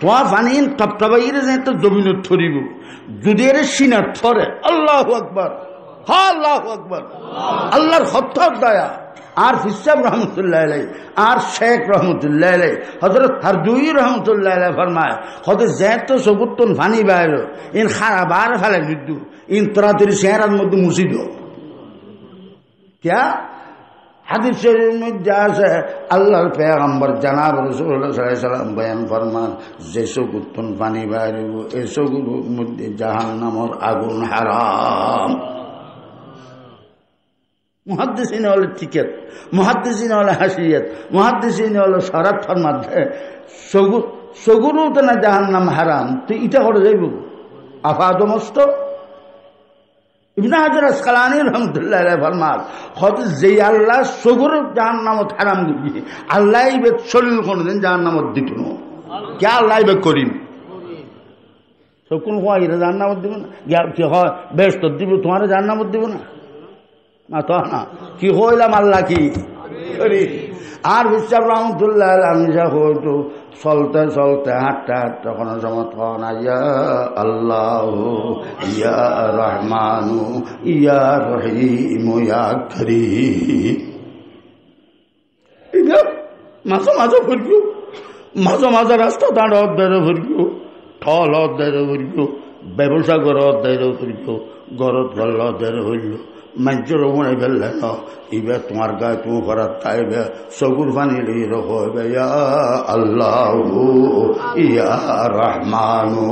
তোমার ফানি টপটপাইরে যে তো জমিনত থরিব যদি এর সিনার থরে আল্লাহু আকবার হ্যাঁ আল্লাহু আকবার আল্লাহর সত্তর দয়া আর ফিসাব রহমতুল্লাহ আলাইহি আর শেখ রহমতুল্লাহ আলাইহি হযরত হারদুই রহমতুল্লাহ আলাইহি ফরমায় কত যেত চকুরতন ফানি বাইর ইন খারাবার ফেলে মৃত্যু ইন তরাতরি চেহারার মধ্যে মুছিদ क्या হাদিস শরীফের মধ্যে আছে আল্লাহর পয়গম্বর জনাব রাসূলুল্লাহ সাল্লাল্লাহু আলাইহি ওয়াসাল্লাম বয়ান ফরমান যে চকুরতন পানি বাইরিব এই চকুর মধ্যে জাহান্নামের আগুন হারাম মুহাদ্দিসিন হলো টিকেট মুহাদ্দিসিন হলো হাসিয়াত মুহাদ্দিসিন হলো শরাফের মধ্যে চকুরও তো না জাহান্নাম হারাম তো এটা করে যাইব আফাদমস্ত ইবনে হাজার আসকালানী রহমতুল্লাহ আলাইহি ফরমান হযরত যে আল্লাহ সগর জাহান্নামত হারাম দিবি আল্লাহ ইবে শরীর কোনদিন জাহান্নামত দিত না কে আল্লাহ ইবে করিম সকল হয় এটা জাহান্নামত দিব না কি হয় বেশ তো দিব তোমার জাহান্নামত দিব না না তো না কি হইলাম আল্লাহ কি আর বিশ্বাস রহমতুল্লাহ আমি যা হইতো চলতে চলতে হাঁটতে হাঁটতে কোনো সময় তখন ইয়া আল্লাহ ইয়া রহমানু ইয়া রহিম ইয়া করিম মাঝে মাঝে ফুরকিও মাঝে মাঝে রাস্তা দাঁড় অধ্যায় ফুরকিও ঠল অধ্যায় ফুরকিও ব্যবসা করে অধ্যায় ফুরকিও গরত গল্ল অধ্যায় হইল মানুষের মনে ফেললে না ইবে তোমার গায়ে তুমি করার তাইবে চকুর পানি লিয়ে রকো ইয়া আল্লাহ ইয়া রহমানু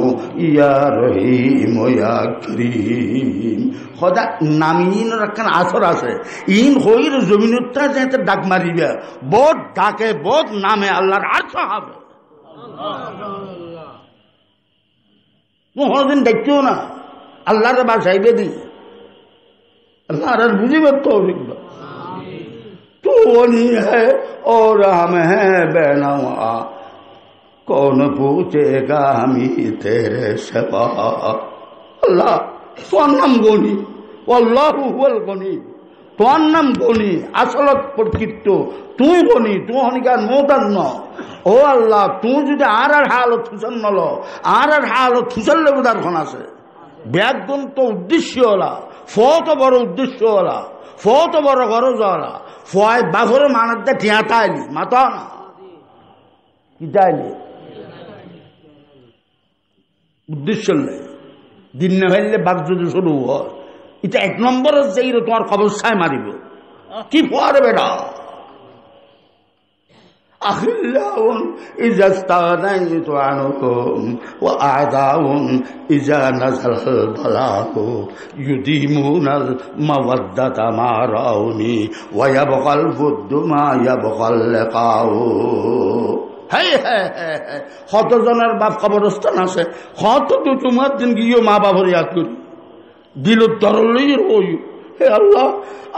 ইয়া রহিম ইয়া করিম সদা নামিনের একখান আসর আছে ইন হইর জমিনটা যেতে ডাক মারিবে বোধ ডাকে বোধ নামে আল্লাহর আর্থ হবে কোনদিন দেখতেও না আল্লাহরে বাসাইবে দি अल्लाह मुझे तौफीक दो तू वही है और हम हैं बेनवा कौन पूछेगा हमी तेरे सिवा अल्लाह তোর নাম গনি আল্লাহু হুয়াল গনি তোর নাম গনি আসলত প্রকৃত তুই গনি তুই হনিকার মোতার ন ও আল্লাহ তুই যদি আর হালত থুসন নল আর হালত থুসল্লে বুদার খন আছে ব্যাগন তো উদ্দেশ্য হলা ফত বড় উদ্দেশ্য হলা ফত বড় গরজ হলা ফয় বাঘরে মানতে ঠিয়াতা আইলি মাতা না কি যাইলি উদ্দেশ্য নেই দিন না হইলে বাঘ যদি শুরু হয় এটা এক নম্বরের যেই তোমার খবরসায় মারিব কি পর বেটা أخلاء إذا استغنيت عنكم وأعداء إذا نزل البلاء يديمون المودة ما رأوني ويبقى الود ما يبقى اللقاء কতজনের বাপ কবরস্থান আছে কত তো তোমার দিন গিয়ে মা বাবার ইয়াদ করি দিল তরলই রই হে আল্লাহ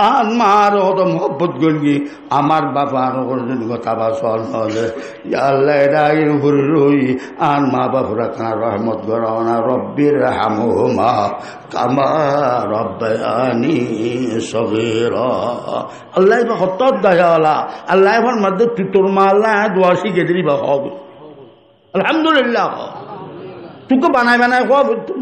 আর মার হত মহব্বত করি আমার বাবা আরো কোনদিন কথা বাসল হলে আল্লাহ এটা ঘুরে রই আর মা বাপুরা কানা রহমত করাও না রব্বির হামুমা কামা রব্বায়ানি সগীরা আল্লাহ হত দয়াওয়ালা আল্লাহ এবার মধ্যে তোর মা আল্লাহ দোয়া শিখে দিলি বা হবে আলহামদুলিল্লাহ তোকে বানায় বানায় হওয়া বলতো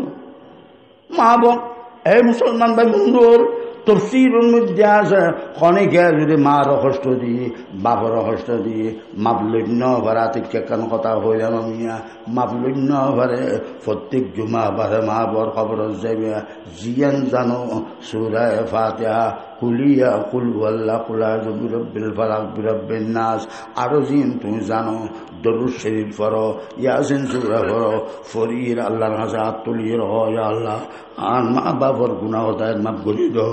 মা বোন এই মুসলমান ভাই বন্ধুর তফসিরের মধ্যে আছে অনেকে যদি মার কষ্ট দিয়ে বাপর কষ্ট দিয়ে মাপলন্য ভাড়াতে কেন কথা হইলাম মিয়া মাপলন্য ভারে প্রত্যেক জুমা বারে মা বর খবর যাবে জিয়ান জানো সূরা ফাতিহা কুলিয়া কুল আল্লাহ কুলা বিরব্বিল ফালাক বিরব্বিন নাস আরো জিন তুমি জানো দরুদ শরীফ পড়ো ইয়াসিন সূরা পড়ো ফরির আল্লাহর কাছে হাত তুলিয়ে রহ ইয়া আল্লাহ আর মা বাপর গুনাহ দায়ের মাফ করে দাও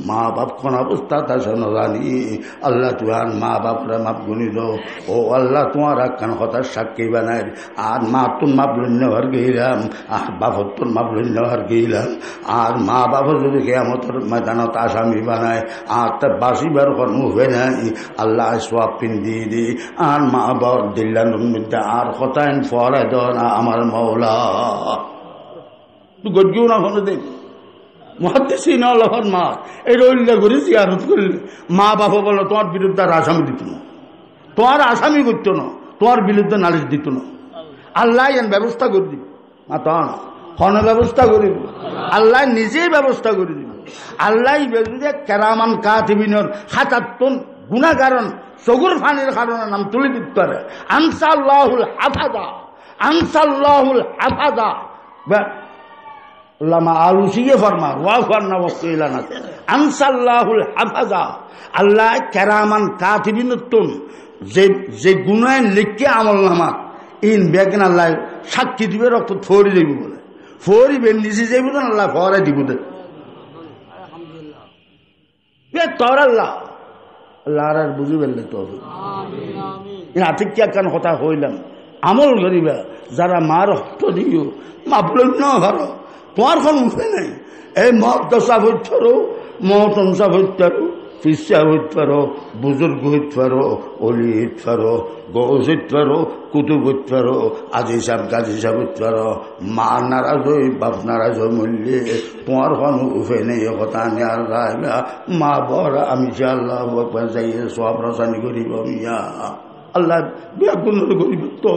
মা বাপ কোন অবস্থা তা শোনো জানি আল্লাহ তুই আর মা বাপরা মাফ করে দাও ও আল্লাহ তোমার একখান কথার সাক্ষী বানায় আর মা তোর মাপ লন্য হর গেলাম আর বাপর তোর মাপ লন্য হর গেলাম আর মা বাপর যদি কিয়ামতের ময়দানত আসামি বানায় আর তার বাসিবার কোনো হয়ে নাই আল্লাহ সওয়াব পিন্দি দি আর মা বাপ দিল্লানোর মধ্যে আর কথায় ফরে দাও না আমার মওলা তুই গজ্ঞও না কোনো দিন মুহাদ্দিসিন আল্লাহর মা এই রইল্লা করে জিয়ারত করলে মা বাবা বলো তোমার বিরুদ্ধে আর আসামি দিত না তোমার আসামি করতো না তোমার বিরুদ্ধে নালিশ দিত না আল্লাহ এন ব্যবস্থা করে দিব মা তা না কোনো ব্যবস্থা করে দিব আল্লাহ নিজেই ব্যবস্থা করে দিব আল্লাহ বেজুদে কেরামান কাতিবিনের হাতাত্তন গুণাকারণ চগুর ফানির কারণে নাম তুলে দিতে পারে আনসাল্লাহুল হাফাজা আনসাল্লাহুল হাফাজা লামা আলুসিয়ে ফরমা ওয়া ফরনা ওয়াকিলানা আনসাল্লাহুল হাফাজা আল্লাহ কেরামান কাতিবিনতুন যে গুনাহ লিখে আমলনামা ইন বেগন আল্লাহ সাক্ষী দিবে রক্ত ফরি দেব বলে ফরি বে নিজে যাইব না আল্লাহ ফরে দিব দে আলহামদুলিল্লাহ তোর আল্লাহ আল্লাহ আর বুঝি বললে তো আমিন আমিন আতিক কেন কথা হইলাম আমল করিবা যারা মার রক্ত দিও মাপলন না ভালো তোমার কোন উঠে নাই এই মত দশা হইতে পারো মহতনসা হইতে পারো ফিসা হইতে পারো বুজুর্গ হইতে পারো অলি হইতে পারো গৌস হইতে পারো কুতুব হইতে পারো আজি সাহেব গাজী সাহেব হইতে পারো মা নারাজ হই বাপ নারাজ হই মূল্যে তোমার কোন উঠে নেই কথা নেওয়ার গাইবা মা বড় আমি যে আল্লাহ যাইয়ে সব রসানি করিব মিয়া আল্লাহ বেগুন করিব তো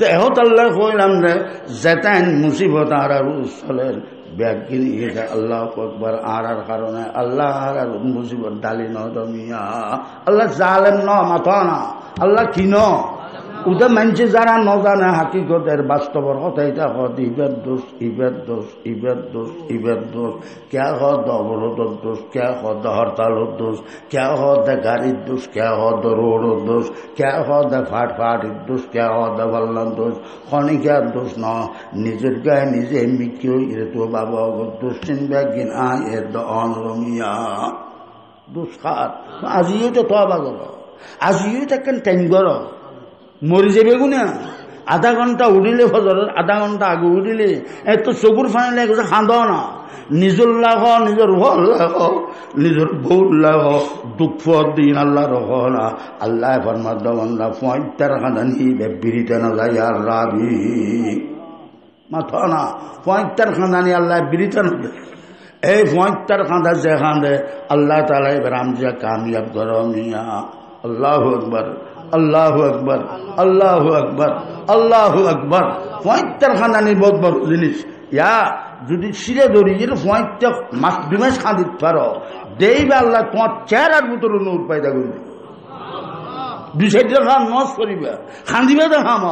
এহত আল্লাহ কইলাম রে যেতেন মুসিবত আর চলেন ব্যাগিন এটা আল্লাহ একবার আর কারণে আল্লাহ আর মুসিবত ডালি নিয়া আল্লাহ জালেম ন মাথা না আল্লাহ কিন ওটা মানুষে যারা নজানে হাকিকতের বাস্তবর কথা এটা হদ ইবের দোষ ইবের দোষ ইবের দোষ ইবের দোষ কে হদ অবরোধর দোষ কে হদ হরতালের দোষ কে হদ গাড়ির দোষ কে হদ রোডের দোষ কে হদ ফাটির দোষ কে হদ বললাম দোষ খনিকার দোষ ন নিজের গায়ে নিজে মিকিও এর তো বাবা দোষ চিনবে কিনা এর অনরমিয়া দোষ খাত আজিও তো তবা করো আজিও তো কেন টাইম করো মরি যাবে গুনা আধা ঘন্টা উঠিলে ফজরের আধা ঘন্টা আগে উঠিলে এত চকুর ফানি লাগে খাঁদ না নিজর লাগ নিজর ঘর লাগ নিজর বউর লাগ দুঃখ দিন আল্লাহ রহ না আল্লাহ ফরমাদ বন্দা পঁয়তার খাঁদানি বিরিতে না যাই আর রাবি মাথা না পঁয়তার খাঁদানি আল্লাহ বিরিতে না এই পঁয়তার খাঁদা যে খাঁদে আল্লাহ তালা এবার আমজা কামিয়াব করো মিয়া আল্লাহু আকবার আল্লাহু আকবার আল্লাহু আকবার আল্লাহু আকবার পঁয়তার খাঁদানি বহুত বড় জিনিস ইয়া যদি শিরে ধরি যে পঁয়তা মাস 2 মাস খাঁদিত পারো দেইবে আল্লাহ তোমার চেহারার ভিতরে নূর পায়দা করবে দুই সাইডে খান নস করিবে খান্দিবে তো খাম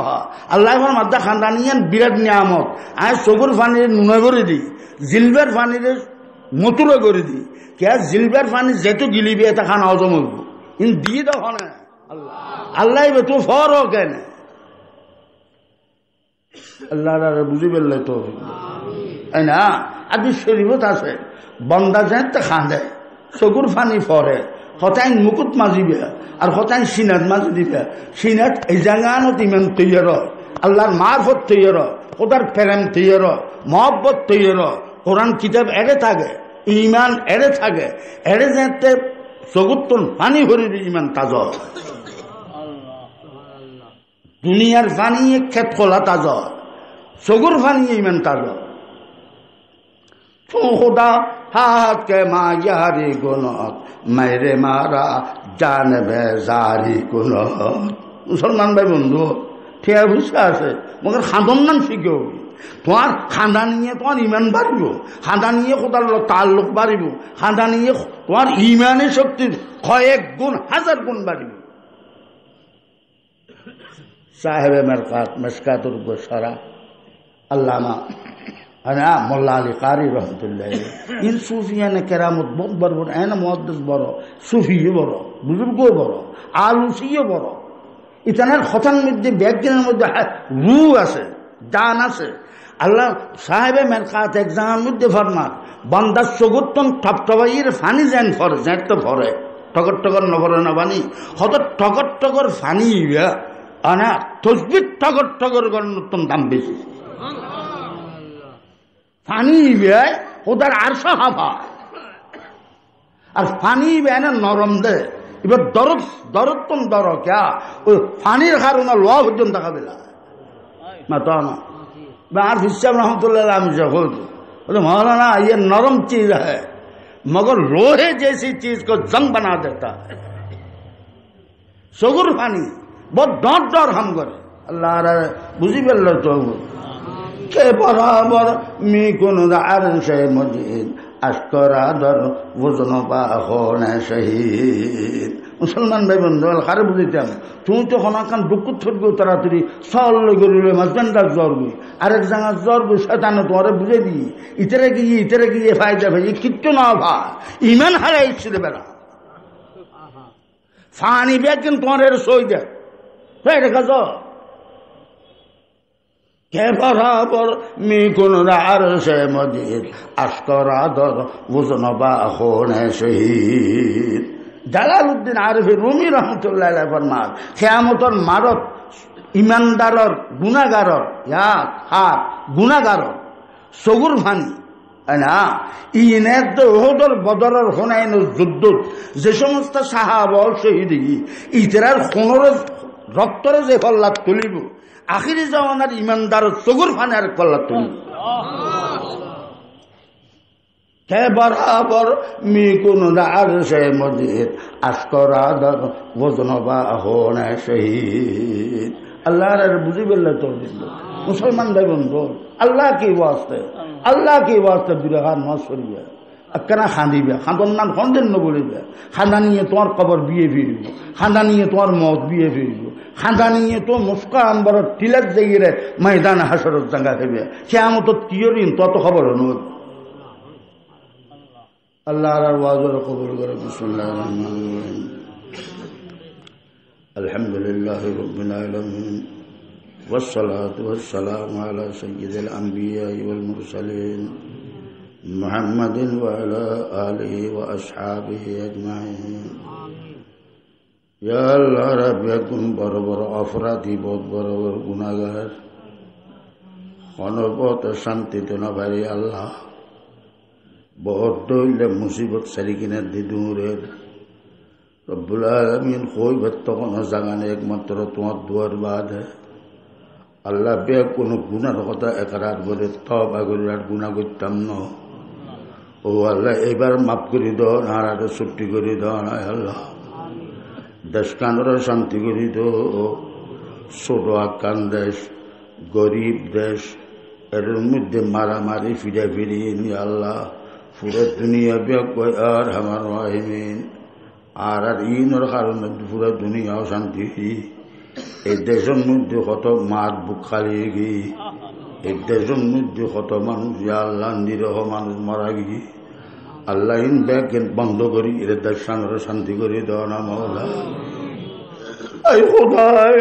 আল্লাহ মাদ্দা খান্দানিয়ান বিরাট নিয়ামত আয় চকুর পানির নুনে করে দিই জিলবের পানির মতুরে করে দিই কে জিলবের পানি যেহেতু গিলিবে এটা খান হজম হইব কিন্তু দিয়ে তো খানে আল্লাহ আল্লাহ তো ফর কেন আল্লাহ বুঝি পেলে তো তাই না আদি শরীফত আছে বন্দা যায় তো খাঁদে চকুর পানি পরে হতাইন মুকুট মাজিবে আর হতাইন সিনাত মাজি দিবে সিনাত এই জায়গানত ইমান তৈয়ার আল্লাহর মারফত তৈয়ার ওটার প্রেম তৈয়ার মহব্বত তৈয়ার কোরআন কিতাব এড়ে থাকে ইমান এড়ে থাকে এড়ে যেতে চকুর পানি ভরিবে ইমান তাজ দুনিয়ার পানি ক্ষেত খোলা তাজ চকুর পানি ইমান তাজ খোদা হাত কে মায়ারি গুণত মেরে মারা জানবে জারি গুণত মুসলমান ভাই বন্ধু ঠিক বুঝতে আছে মগর খাঁদন নাম শিখেও তোমার খাঁদা নিয়ে তোমার ইমান বাড়িব খাঁদা নিয়ে খোদার তাল্লুক বাড়িব খাঁদা নিয়ে তোমার ইমানের শক্তির কয়েক গুণ হাজার গুণ বাড়িব সাহেবে মেরকাত মেসকাতুর উপর সারা আল্লামা মোল্লা আলী কারি রহমতুল্লাহ ইন সুফিয়ানে কেরামত বহুত বড় বড় এনে মহাদ্দেশ বড় সুফিও বড় বুজুর্গও বড় আলুসিও বড় ইতানের খতার মধ্যে ব্যাজ্ঞানের মধ্যে রু আছে জান আছে আল্লাহ সাহেবে মেরকাত এক জায়গার মধ্যে ফরমাত বান্দার চগুত্তন টপটবাইয়ের ফানি যেন ফরে যেন তো ফরে টগর টগর নভরে না বানি হত টগর টগর ফানি আনা তসবির টগর টগর নতুন দাম বেশি পানি বেয় ওদের আর হাফা আর পানি বেয় না নরম দে এবার দরদ দরদতন দর ক্যা ওই পানির কারণে লোয়া পর্যন্ত দেখাবে না তো না আর হিসাব রহমতুল্লাহ আমি যখন बोले मौलाना ये नरम चीज है मगर लोहे जैसी चीज को जंग बना देता है सगुर पानी बहुत डर डर हम करे अल्लाह बुझी पेल तो के बराबर मी कोन आरशे मजिद আস্করাদর বুঝনবা হনে শহীদ মুসলমান ভাই বন্ধু খারে বুঝিতাম তুমি তো হনাকান দুঃখ থুটবো তাড়াতাড়ি সল গরিলে মাঝবান্ডার জ্বর গই আরেক জায়গার জ্বর গই শয়তানে তোমারে বুঝে দিই ইতরে গিয়ে ফায়দা ভাই কিচ্ছু না ভাই ইমান হারাই ছিল বেড়া ফানি বেকিন তোমার সই দেয় তাই দেখা যাও কে বরাবর মি কোন আরশে মজিদ আস্করাদর বুঝনবা হনে শহীদ জালালউদ্দিন আরিফি রুমি রহমতুল্লাহ আলাইহি ফরমান কিয়ামতের মারত ইমানদারর গুনাহগারর হাত গুনাহগারর সগুর ভানি না ইনের তো ওহদর বদরের হুনাইনের যুদ্ধ যে সমস্ত সাহাবা শহীদ ইতরার খুনের রক্তরে যে কল্লাত তুলিব আখিরি জামানার ইমানদার চগুর ফানে আর কল্লা তুলিব কে বরাবর মি কোন আরশে মজিদ আস্করাদর বুঝনবা হনে শহীদ আল্লাহর বুঝি বললে তো মুসলমান ভাই বন্ধু আল্লাহ কি ওয়াস্তে দুরাহার নজ করিবে কেনা খাঁদিবে খাঁদন নাম খন্দেন নবলিবে খাঁদা নিয়ে তোমার কবর বিয়ে ফিরব খাঁদা নিয়ে তোমার মত বিয়ে ফিরব খাঁদা নিয়ে তো মুস্কা আম্বর টিলার জায়গায় ময়দান হাসরত জায়গা খাইবে কেমন তিয়রিন তত খবর অনুভব আল্লাহ ওয়াজর কবুল করে বিসমিল্লাহির রহমানির রহিম আলহামদুলিল্লাহি রাব্বিল আলামিন ওয়াসসালাতু ওয়াসসালামু আলা সাইয়্যিদিল আমবিয়া'i ওয়াল মুরসালিন মুহাম্মাদিন ওয়া আলা আলিহি ওয়া আসহাবিহি আজমাইন ইয়া আল্লাহ রাব্বি কোন বড় বড় অপরাধী, বহুত বড় বড় গুনাহগার, অনবত শান্তিতে না পারি আল্লাহ। বহুত দইলে মুসিবত সারি কিনা দিদুরের রব্বুল আলামিন কইবার তখন জাগানে একমাত্র তোমার দুয়ার বাদ। আল্লাহ বে কোনো গুনার কথা একরার করে তওবা করে আর গুনাহ করতাম না। ও আল্লাহ এবার মাফ করে দাও, আর আরো ছুটি করে দাও না আল্লাহ। দেশ কানোর শান্তি করে দাও। ছোট আকান দেশ, গরিব দেশ, এর মধ্যে মারামারি ফিরে ফিরিয়ে নি আল্লাহ। পুরো দুনিয়া ব্যাগ আর আমার রাহিমিন আর ইনর কারণে পুরো দুনিয়াও শান্তি। এই দেশের মধ্যে কত মাঠ বুক খালিয়ে গি, এই দেশের মধ্যে কত মানুষ আল্লাহ নিরহ মানুষ মারা গি। আল্লাহ ইন ব্যাগ বন্ধ করি এর দেশানোর শান্তি করে দেওয়া না মৌলা। আই খোদায়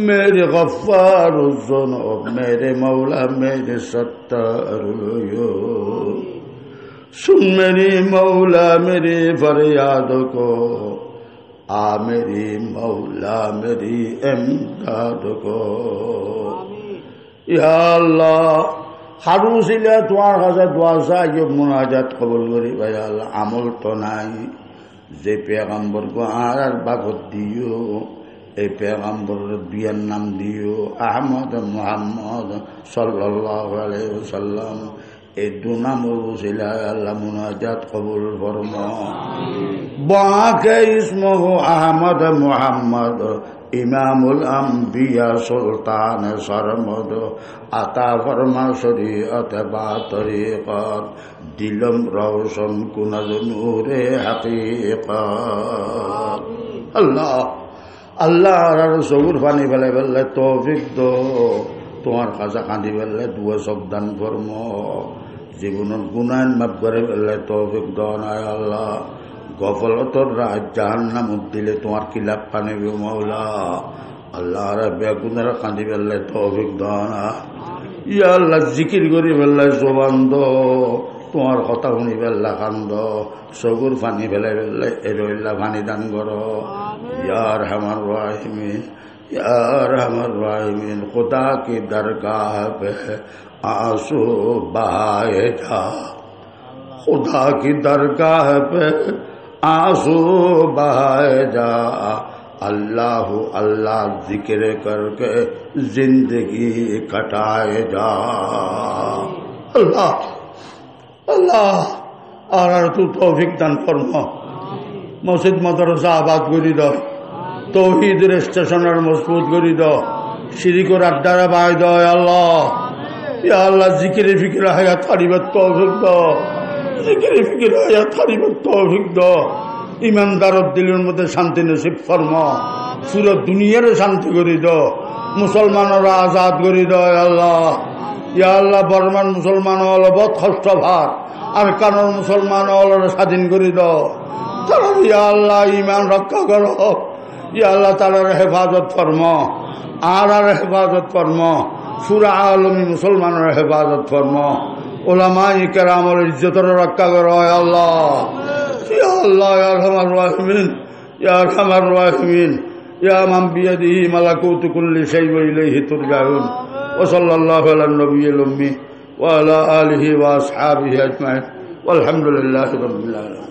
मेरे गफ्फार ज़ुनूब, मेरे मौला मेरे सत्तार सुन मेरी मौला मेरी फरियाद को, आ मेरी मौला मेरी इमदाद को। या अल्लाह हारू सिले तुम्हार काছে দোয়া চাই, মুনাজাত কবুল করি ভাই আল্লাহ। আমল তো নাই যে পেগম্বর কো আর বাগত দিও, এই পেগম্বরের বিয়ের নাম দিও আহমদ মুহাম্মদ সাল্লাল্লাহু আলাইহি ওয়াসাল্লাম। এই দু নামের ওসিলায় আল্লাহ মুনাজাত কবুল ফরমা। বাকে ইসমহ আহমদ মুহাম্মদ ইমামুল আম্বিয়া সুলতান সরমদ, আতা ফরমা শরীয়ত বা তরিকত, দিলম রওশন কুনাজ নূরে হাকিকত। আল্লাহ আল্লাহ আর সবুর পানি ফেলে ফেললে তৌফিক দো, তোমার কাছে কাঁদি ফেললে দুয়া সবদান ফরম, জীবনের গুনায়ন মাফ করে ফেললে তৌফিক দাও না আল্লাহ। গফলতর রাত জাহান্নাম দিলে তোমার কিলাপ পানিবে মৌলা। আল্লাহ আর বেগুনের কাঁদি ফেললে তৌফিক দাও না। ইয়া আল্লাহ জিকির করি ফেললে জবান দো, তোমার কথা শুনি ফেললা কান্দ, চকুর পানি ফেলে ফেললে এরইল্লা পানি দান করো। यार हमर राहिमीन, यार हमर राहिमीन, खुदा की दरगाह पे आंसू बहाए जा, खुदा की दरगाह पे आंसू बहाए जा। अल्लाह अल्लाह जिक्र करके जिंदगी कटाए जा। अल्लाह अल्लाह और तू तौफीक दान फरमा। মসজিদ মাদ্রাসা আবাদ করি দাও, তৌহিদের স্টেশনের মজবুত করি দাও, শিরিকের আড্ডারা বাই দাও আল্লাহ। ইয়া আল্লাহ জিকিরে ফিকিরে হায়াত হারিবার তৌফিক দাও, জিকিরে ফিকিরে হায়াত হারিবার তৌফিক দাও। ইমানদারর দিলের মধ্যে শান্তি নসিব ফরমা, পুরো দুনিয়ার শান্তি করি দাও, মুসলমানরা আজাদ করি দাও আল্লাহ। ইয়া আল্লাহ বর্মান মুসলমান হল বহুত কষ্ট ভার, আর কানোর মুসলমান হল স্বাধীন করি দাও। ইয়া আল্লাহ ইমান রক্ষা করো, ইয়া আল্লাহ তালার হেফাজত ফরমা, আর হেফাজত ফরমা, পুরা আলমী মুসলমানের হেফাজত ফরমা, ওলামায়ে কেরামের ইজ্জতের রক্ষা করো আল্লাহ। ইয়া আল্লাহ ইয়া আরহামার রাহিমিন, ইয়া আরহামার রাহিমিন, ইয়া মান বিয়াদিহি মালাকুতু কুল্লি শাইইন ওয়া ইলাইহি তুরজাউন। ওয়া সাল্লাল্লাহু আলা নবিয়্যিল উম্মি ওয়া আলা আলিহি ওয়া আসহাবিহি আজমাইন, ওয়াল হামদুলিল্লাহি রাব্বিল আলামিন।